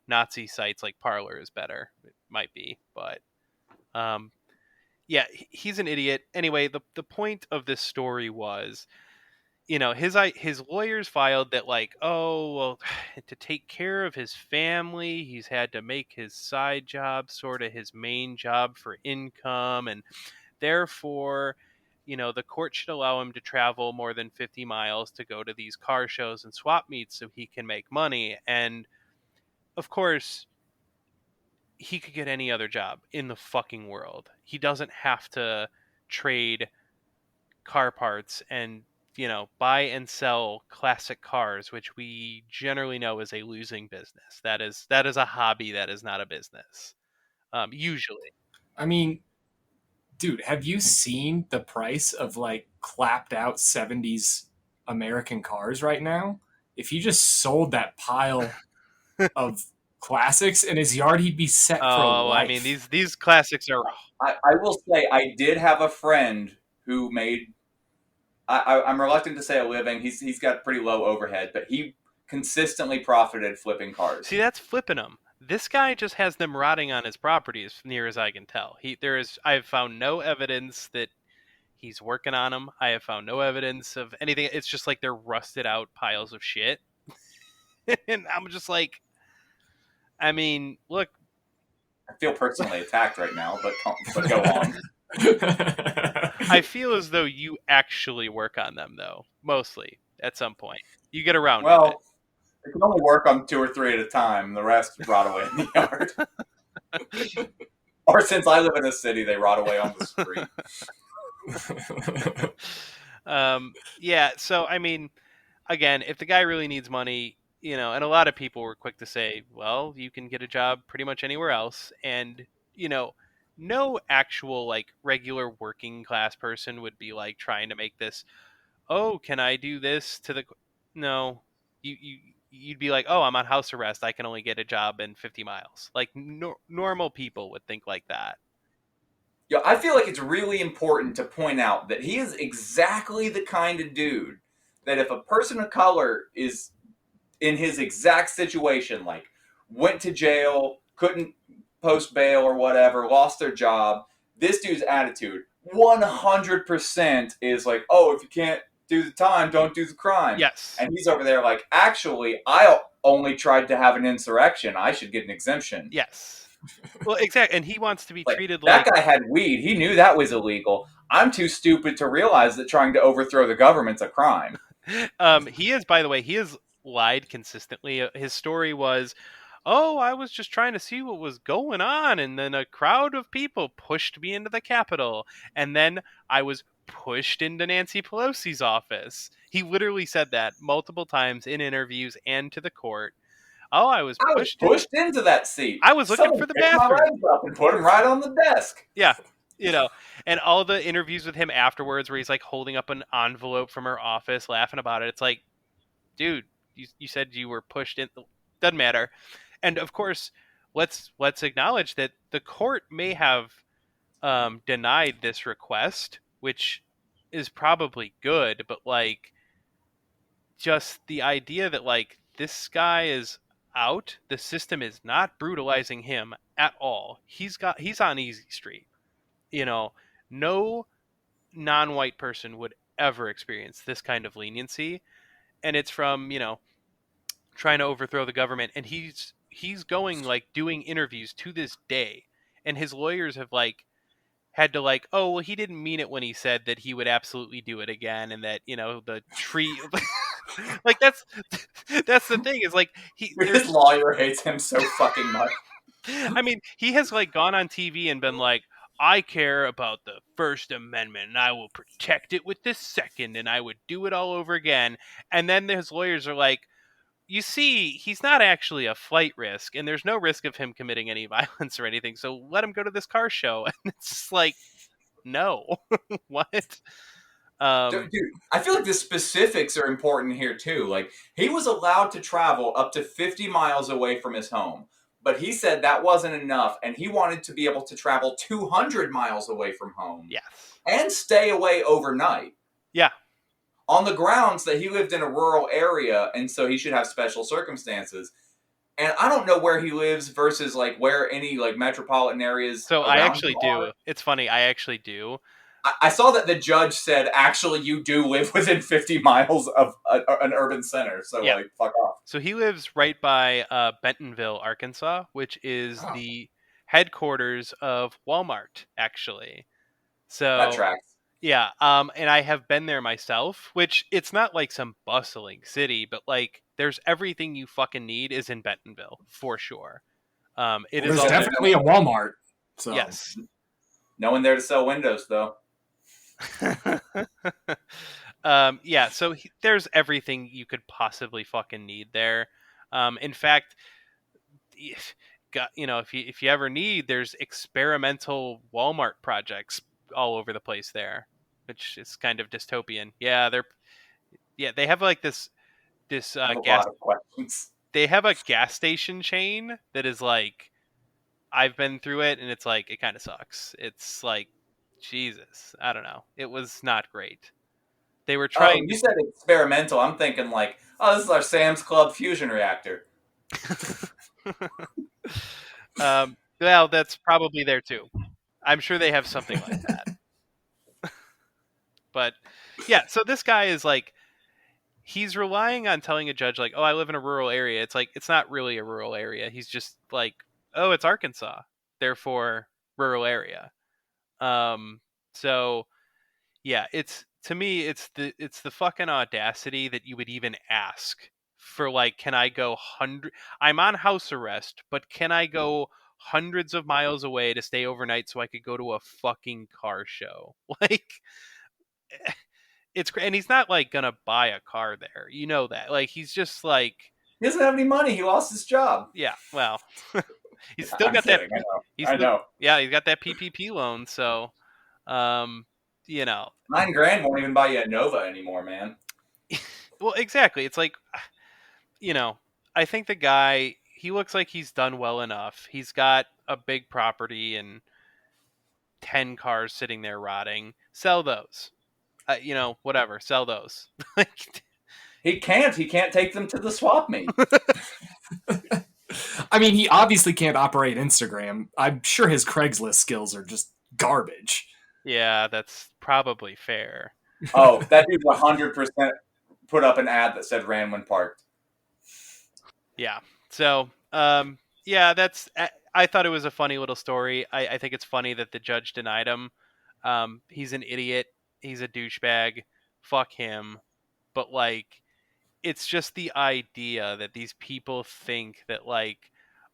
Nazi sites like Parler is better, it might be. But yeah, he's an idiot. Anyway, the point of this story was, his lawyers filed that like, oh well, to take care of his family, he's had to make his side job sort of his main job for income, and therefore the court should allow him to travel more than 50 miles to go to these car shows and swap meets so he can make money. And of course, he could get any other job in the fucking world. He doesn't have to trade car parts and, buy and sell classic cars, which we generally know is a losing business. That is a hobby. That is not a business. Usually. I mean, dude, have you seen the price of like clapped out 70s American cars right now? If he just sold that pile of classics in his yard, he'd be set for life. I mean, these classics are. I will say I did have a friend who made. I'm reluctant to say a living. He's got pretty low overhead, but he consistently profited flipping cars. See, that's flipping them. This guy just has them rotting on his property, as near as I can tell. I have found no evidence that he's working on them. I have found no evidence of anything. It's just like they're rusted out piles of shit. And I'm just like, I mean, look. I feel personally attacked right now, but go on. I feel as though you actually work on them, though, mostly, at some point. You get around with it. I can only work on 2 or 3 at a time. The rest rot away in the yard. Or since I live in a city, they rot away on the street. Yeah, so, I mean, again, if the guy really needs money, and a lot of people were quick to say, well, you can get a job pretty much anywhere else. And, no actual, like, regular working class person would be, like, trying to make this, oh, can I do this to the... No. You'd be like, oh, I'm on house arrest. I can only get a job in 50 miles. Like, normal people would think like that. Yeah, I feel like it's really important to point out that he is exactly the kind of dude that if a person of color is in his exact situation, like went to jail, couldn't post bail or whatever, lost their job, this dude's attitude 100% is like, oh, if you can't do the time, don't do the crime. Yes. And he's over there like, actually, I only tried to have an insurrection. I should get an exemption. Yes. Well, exactly. And he wants to be treated that guy had weed. He knew that was illegal. I'm too stupid to realize that trying to overthrow the government's a crime. He is, by the way, he has lied consistently. His story was, oh, I was just trying to see what was going on, and then a crowd of people pushed me into the Capitol, and then I was pushed into Nancy Pelosi's office. He literally said that multiple times in interviews and to the court. Oh, I was pushed into that seat. I was looking for the bathroom. My legs up and put him right on the desk. Yeah. And all the interviews with him afterwards where he's like holding up an envelope from her office, laughing about it. It's like, dude, you said you were pushed in. Doesn't matter. And of course, let's acknowledge that the court may have denied this request, which is probably good, but like just the idea that like this guy is out, the system is not brutalizing him at all. He's on easy street. No non-white person would ever experience this kind of leniency, and it's from trying to overthrow the government. And he's going like doing interviews to this day, and his lawyers have like had to like, oh well, he didn't mean it when he said that he would absolutely do it again, and that the tree like that's the thing is like his lawyer hates him so fucking much. I mean, he has like gone on TV and been like, I care about the First Amendment and I will protect it with the Second, and I would do it all over again. And then his lawyers are like, you see, he's not actually a flight risk, and there's no risk of him committing any violence or anything, so let him go to this car show. And it's just like, no. What? Dude, I feel like the specifics are important here too. Like, he was allowed to travel up to 50 miles away from his home, but he said that wasn't enough, and he wanted to be able to travel 200 miles away from home. Yes. And stay away overnight. Yeah. On the grounds that he lived in a rural area, and so he should have special circumstances. And I don't know where he lives versus like where any like metropolitan areas. So I actually do. It's funny. I actually do. I saw that the judge said, actually, you do live within 50 miles of an urban center. So, like, fuck off. So he lives right by Bentonville, Arkansas, which is the headquarters of Walmart, actually. So that tracks. Yeah, and I have been there myself, which it's not like some bustling city, but like there's everything you fucking need is in Bentonville for sure. It Well, is There's yeah, all there's definitely a Walmart. So yes. no one there to sell windows, though. Yeah, so there's everything you could possibly fucking need there. In fact, if, if you ever need, there's experimental Walmart projects all over the place there, which is kind of dystopian. They have like this I have a gas. lot of questions. They have a gas station chain that is like I've been through it, and it's like it kind of sucks. It's like Jesus, I don't know. It was not great. They were Oh, trying you said experimental. I'm thinking like, oh, this is our Sam's Club fusion reactor. to. Well, that's probably there too. I'm sure they have something like that. But yeah, so this guy is like he's relying on telling a judge like, "Oh, I live in a rural area." It's like it's not really a rural area. He's just like, "Oh, it's Arkansas, therefore rural area." Um, so yeah, it's to me, it's the fucking audacity that you would even ask for like, can I go hundred? I'm on house arrest, but can I go hundreds of miles away to stay overnight so I could go to a fucking car show? Like, and he's not like gonna buy a car there, you know that. Like, he's just like, He doesn't have any money. He lost his job. yeah, well, he's still I'm got that. kidding. I know. He's I still, know. yeah, he's got that PPP loan, so um, you know, $9,000 won't even buy you a Nova anymore, man. well, exactly. It's like, you know, I think the guy, he looks like he's done well enough. He's got a big property and 10 cars sitting there rotting. Sell those. Whatever. Sell those. Like, He can't. He can't take them to the swap meet. I mean, he obviously can't operate Instagram. I'm sure his Craigslist skills are just garbage. yeah, that's probably fair. Oh, that dude 100% put up an ad that said "ran when parked." Yeah. So, yeah, I thought it was a funny little story. I think it's funny that the judge denied him. He's an idiot. He's a douchebag. Fuck him. But like, it's just the idea that these people think that like,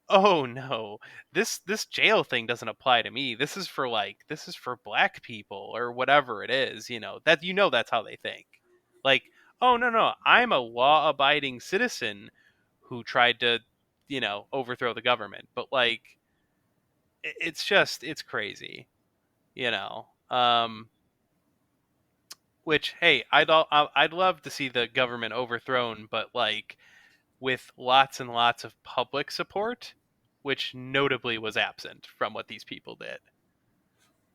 oh no, this jail thing doesn't apply to me. This is for black people or whatever it is. That's how they think. Like, oh no, I'm a law abiding citizen who tried to overthrow the government. But like, it's crazy. you know um which, hey, I'd love to see the government overthrown, but like with lots and lots of public support, which notably was absent from what these people did.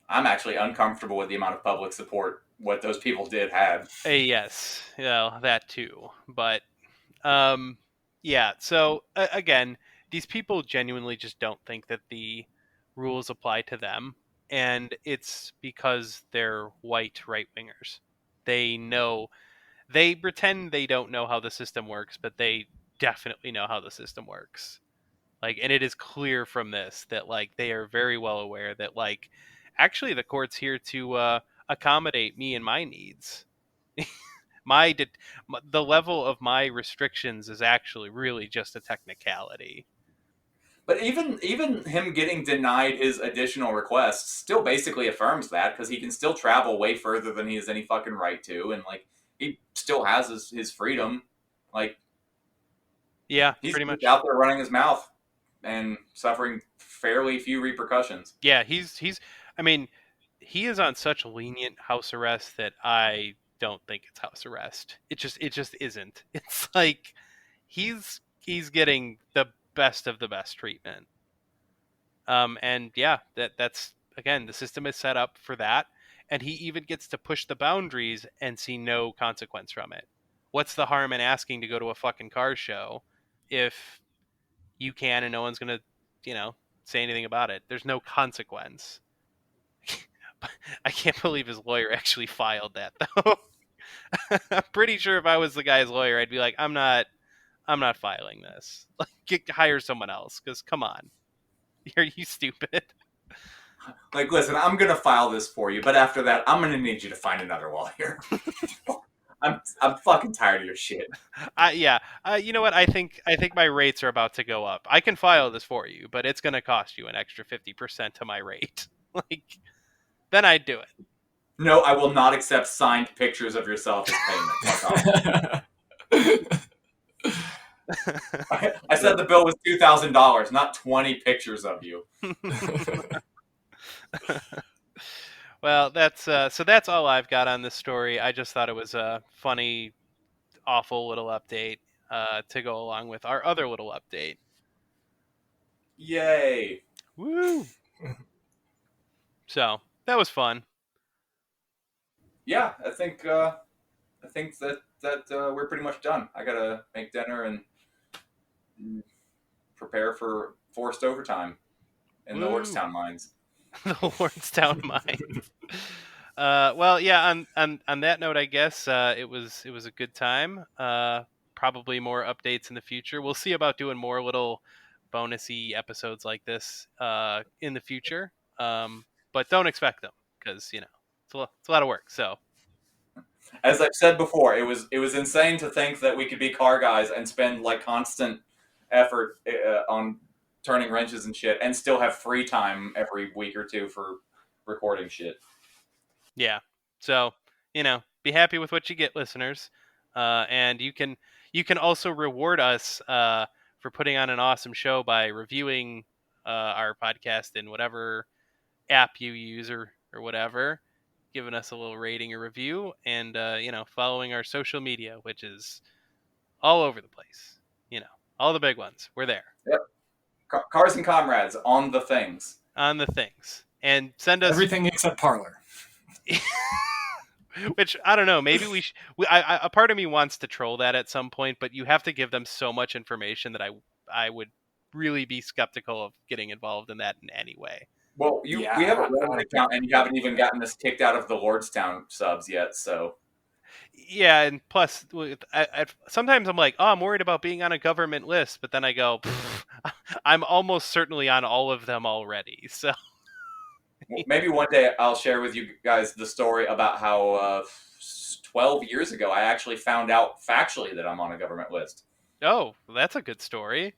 I'm actually uncomfortable with the amount of public support what those people did had. Yes, that too. But yeah. So again, these people genuinely just don't think that the rules apply to them, and it's because they're white right wingers. They pretend they don't know how the system works, but they definitely know how the system works. Like, and it is clear from this that like they are very well aware that like actually the court's here to accommodate me and my needs. my de- the level of my restrictions is actually really just a technicality. But even him getting denied his additional requests still basically affirms that because he can still travel way further than he has any fucking right to, and like he still has his freedom. Like Yeah, he's pretty much. out there running his mouth and suffering fairly few repercussions. Yeah, he's I mean, he is on such lenient house arrest that I don't think it's house arrest. It just isn't. It's like he's getting the best of the best treatment. And yeah, that's again, the system is set up for that, and he even gets to push the boundaries and see no consequence from it. What's the harm in asking to go to a fucking car show if you can and no one's gonna, you know, say anything about it? There's no consequence. I can't believe his lawyer actually filed that though. I'm pretty sure if I was the guy's lawyer, I'd be like, I'm not filing this. Like, hire someone else, because come on, are you stupid? Like, listen, I'm gonna file this for you, but after that, I'm gonna need you to find another lawyer. I'm fucking tired of your shit. Yeah. You know what? I think my rates are about to go up. I can file this for you, but it's going to cost you an extra 50% to my rate. Like, then I'd do it. No, I will not accept signed pictures of yourself as payment. I said the bill was $2,000, not 20 pictures of you. Well, that's all I've got on this story. I just thought it was a funny, awful little update to go along with our other little update. Yay! Woo! So that was fun. Yeah, I think that we're pretty much done. I gotta make dinner and prepare for forced overtime in the Woo. Lordstown mines. The Lordstown Mines. Well, yeah. On that note, I guess it was a good time. Probably more updates in the future. We'll see about doing more little bonusy episodes like this in the future. But don't expect them because it's a lot of work. So As I've said before, it was insane to think that we could be car guys and spend like constant effort on turning wrenches and shit, and still have free time every week or two for recording shit. yeah. So be happy with what you get, listeners. And you can also reward us for putting on an awesome show by reviewing our podcast in whatever app you use or whatever, giving us a little rating or review, and following our social media, which is all over the place. All the big ones. We're there Yep. Cars and comrades on the things. on the things, and send us Everything except Parlor. Which I don't know. Maybe a part of me wants to troll that at some point, but you have to give them so much information that I would really be skeptical of getting involved in that in any way. Well, we have a Reddit account, and you haven't even gotten us kicked out of the Lordstown subs yet. So Yeah, and plus, sometimes I'm like, oh, I'm worried about being on a government list, but then I go, I'm almost certainly on all of them already. So maybe one day I'll share with you guys the story about how 12 years ago I actually found out factually that I'm on a government list. oh, that's a good story.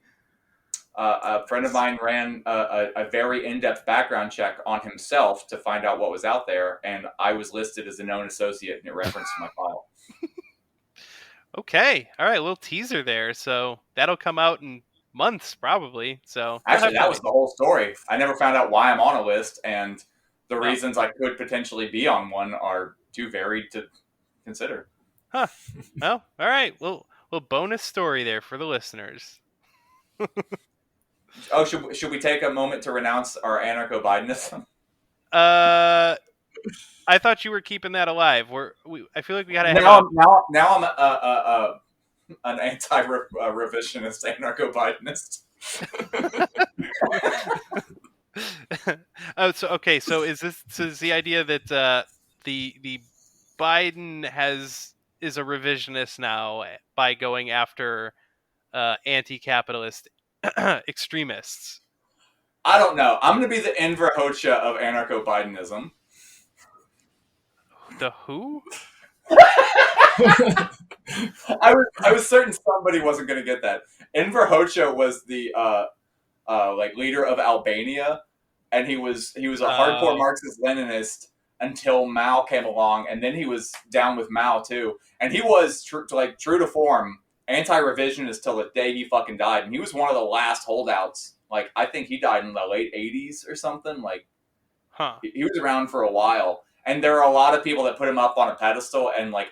A friend of mine ran a very in-depth background check on himself to find out what was out there, and I was listed as a known associate, and it referenced my file. Okay, all right, a little teaser there. So that'll come out in months probably. So Actually, that was the whole story. I never found out why I'm on a list, and the reasons I could potentially be on one are too varied to consider. Huh. Well, all right. Well, bonus story there for the listeners. Oh, should we take a moment to renounce our anarcho-Bidenism? I thought you were keeping that alive. I feel like we gotta now I'm an anti-revisionist anarcho-Bidenist. Oh, so okay. So is the idea that the Biden is a revisionist now by going after anti-capitalist extremists? I don't know. I'm going to be the Enver Hoxha of anarcho-Bidenism. The who? I was certain somebody wasn't going to get that. Enver Hoxha was the leader of Albania, and he was a hardcore Marxist-Leninist until Mao came along, and then he was down with Mao too, and he was true to form anti-revisionist till the day he fucking died, and he was one of the last holdouts. Like, I think he died in the late 80s or something. Like, he was around for a while, and there are a lot of people that put him up on a pedestal. And like,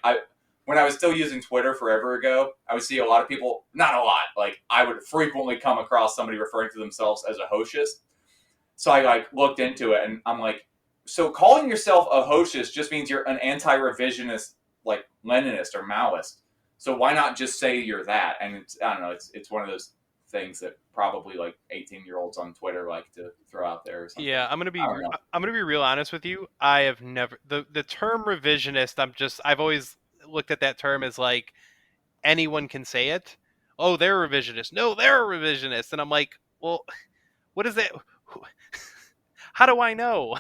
when I was still using Twitter forever ago, I would see a lot of people, not a lot, like I would frequently come across somebody referring to themselves as a Hoxhist. So I looked into it, and I'm like, so calling yourself a Hoxhist just means you're an anti-revisionist, like Leninist or Maoist. So why not just say you're that? And I don't know, it's one of those things that probably like 18-year-olds on Twitter like to throw out there or something. Yeah, I'm gonna be real honest with you. I have never the term revisionist. I've always looked at that term as like anyone can say it. Oh, they're a revisionist. No, they're a revisionist. And I'm like, well, what is that? How do I know?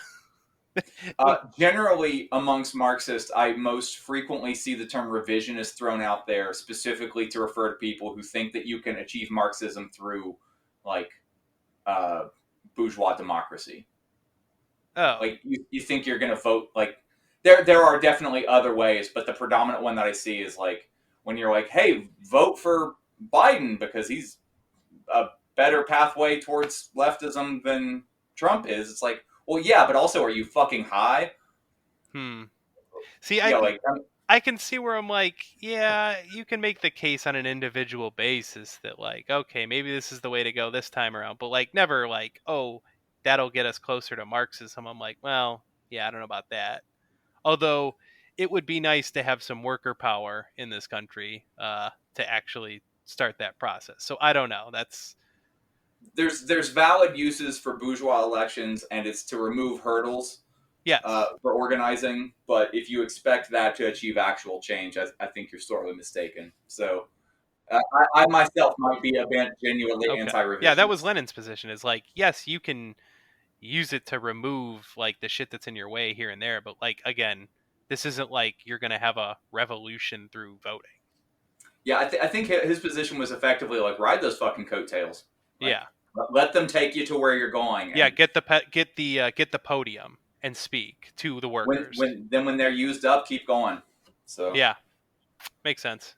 Generally, amongst Marxists, I most frequently see the term revisionist thrown out there specifically to refer to people who think that you can achieve Marxism through, like, bourgeois democracy. Oh, Like, you think you're going to vote, like, there are definitely other ways, but the predominant one that I see is, like, when you're like, hey, vote for Biden because he's a better pathway towards leftism than Trump is. It's like, well, yeah, but also, are you fucking high? See, I can see where I'm like, yeah, you can make the case on an individual basis that, like, okay, maybe this is the way to go this time around, but, like, never like, oh, that'll get us closer to Marxism. I'm like, well, yeah, I don't know about that. Although it would be nice to have some worker power in this country to actually start that process. So I don't know. There's valid uses for bourgeois elections, and it's to remove hurdles for organizing. But if you expect that to achieve actual change, I think you're sorely mistaken. So I myself might be a bit genuinely anti-revisionist. Yeah, that was Lenin's position. Is like, yes, you can use it to remove like the shit that's in your way here and there, but like again, this isn't like you're going to have a revolution through voting. Yeah, I think his position was effectively like, ride those fucking coattails. Like, yeah, let them take you to where you're going. Yeah, get the podium and speak to the workers. When they're used up, keep going. So yeah, makes sense.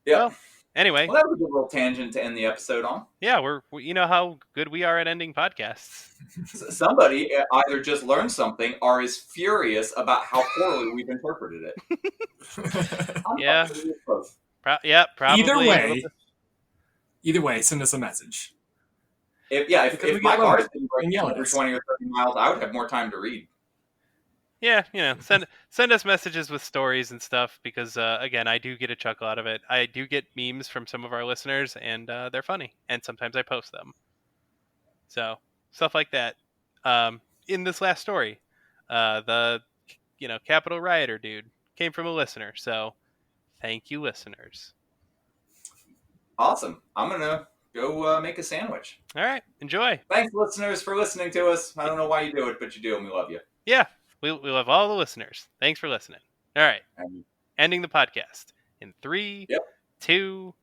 Yeah. Well, anyway, that was a good little tangent to end the episode on. Yeah, we you know how good we are at ending podcasts. Somebody either just learned something or is furious about how poorly we've interpreted it. Yeah. Probably. Either way, send us a message. If my car is over 20 or 30 miles, I would have more time to read. Yeah, send us messages with stories and stuff because, again, I do get a chuckle out of it. I do get memes from some of our listeners, and they're funny, and sometimes I post them. So, stuff like that. In this last story, the Capitol rioter dude came from a listener, so thank you, listeners. Awesome. I'm going to go make a sandwich. All right, enjoy. Thanks, listeners, for listening to us. I don't know why you do it, but you do, and we love you. Yeah. We love all the listeners. Thanks for listening. All right. Ending the podcast in 3, 2.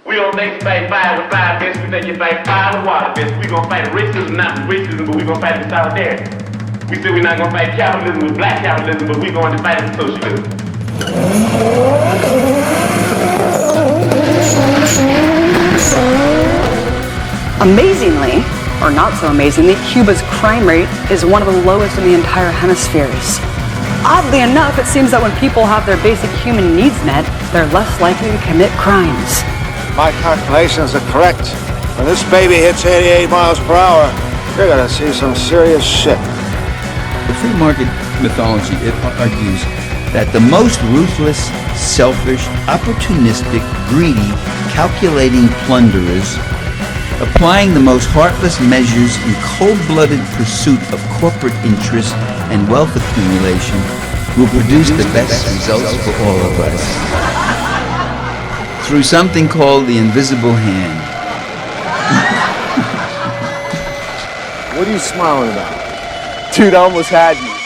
We don't think you fight fire with fire, bitch. We think you fight fire with water, bitch. We gonna fight racism, not with racism, but we gonna fight with solidarity. We said we're not gonna fight capitalism with black capitalism, but we going to fight with socialism. Amazingly, or not so amazingly, Cuba's crime rate is one of the lowest in the entire hemispheres. Oddly enough, it seems that when people have their basic human needs met, they're less likely to commit crimes. My calculations are correct. When this baby hits 88 miles per hour, you're gonna see some serious shit. The free market mythology, it argues that the most ruthless, selfish, opportunistic, greedy, calculating plunderers applying the most heartless measures in cold-blooded pursuit of corporate interest and wealth accumulation will produce the best results for all of us. Through something called the invisible hand. What are you smiling about? Dude, I almost had you.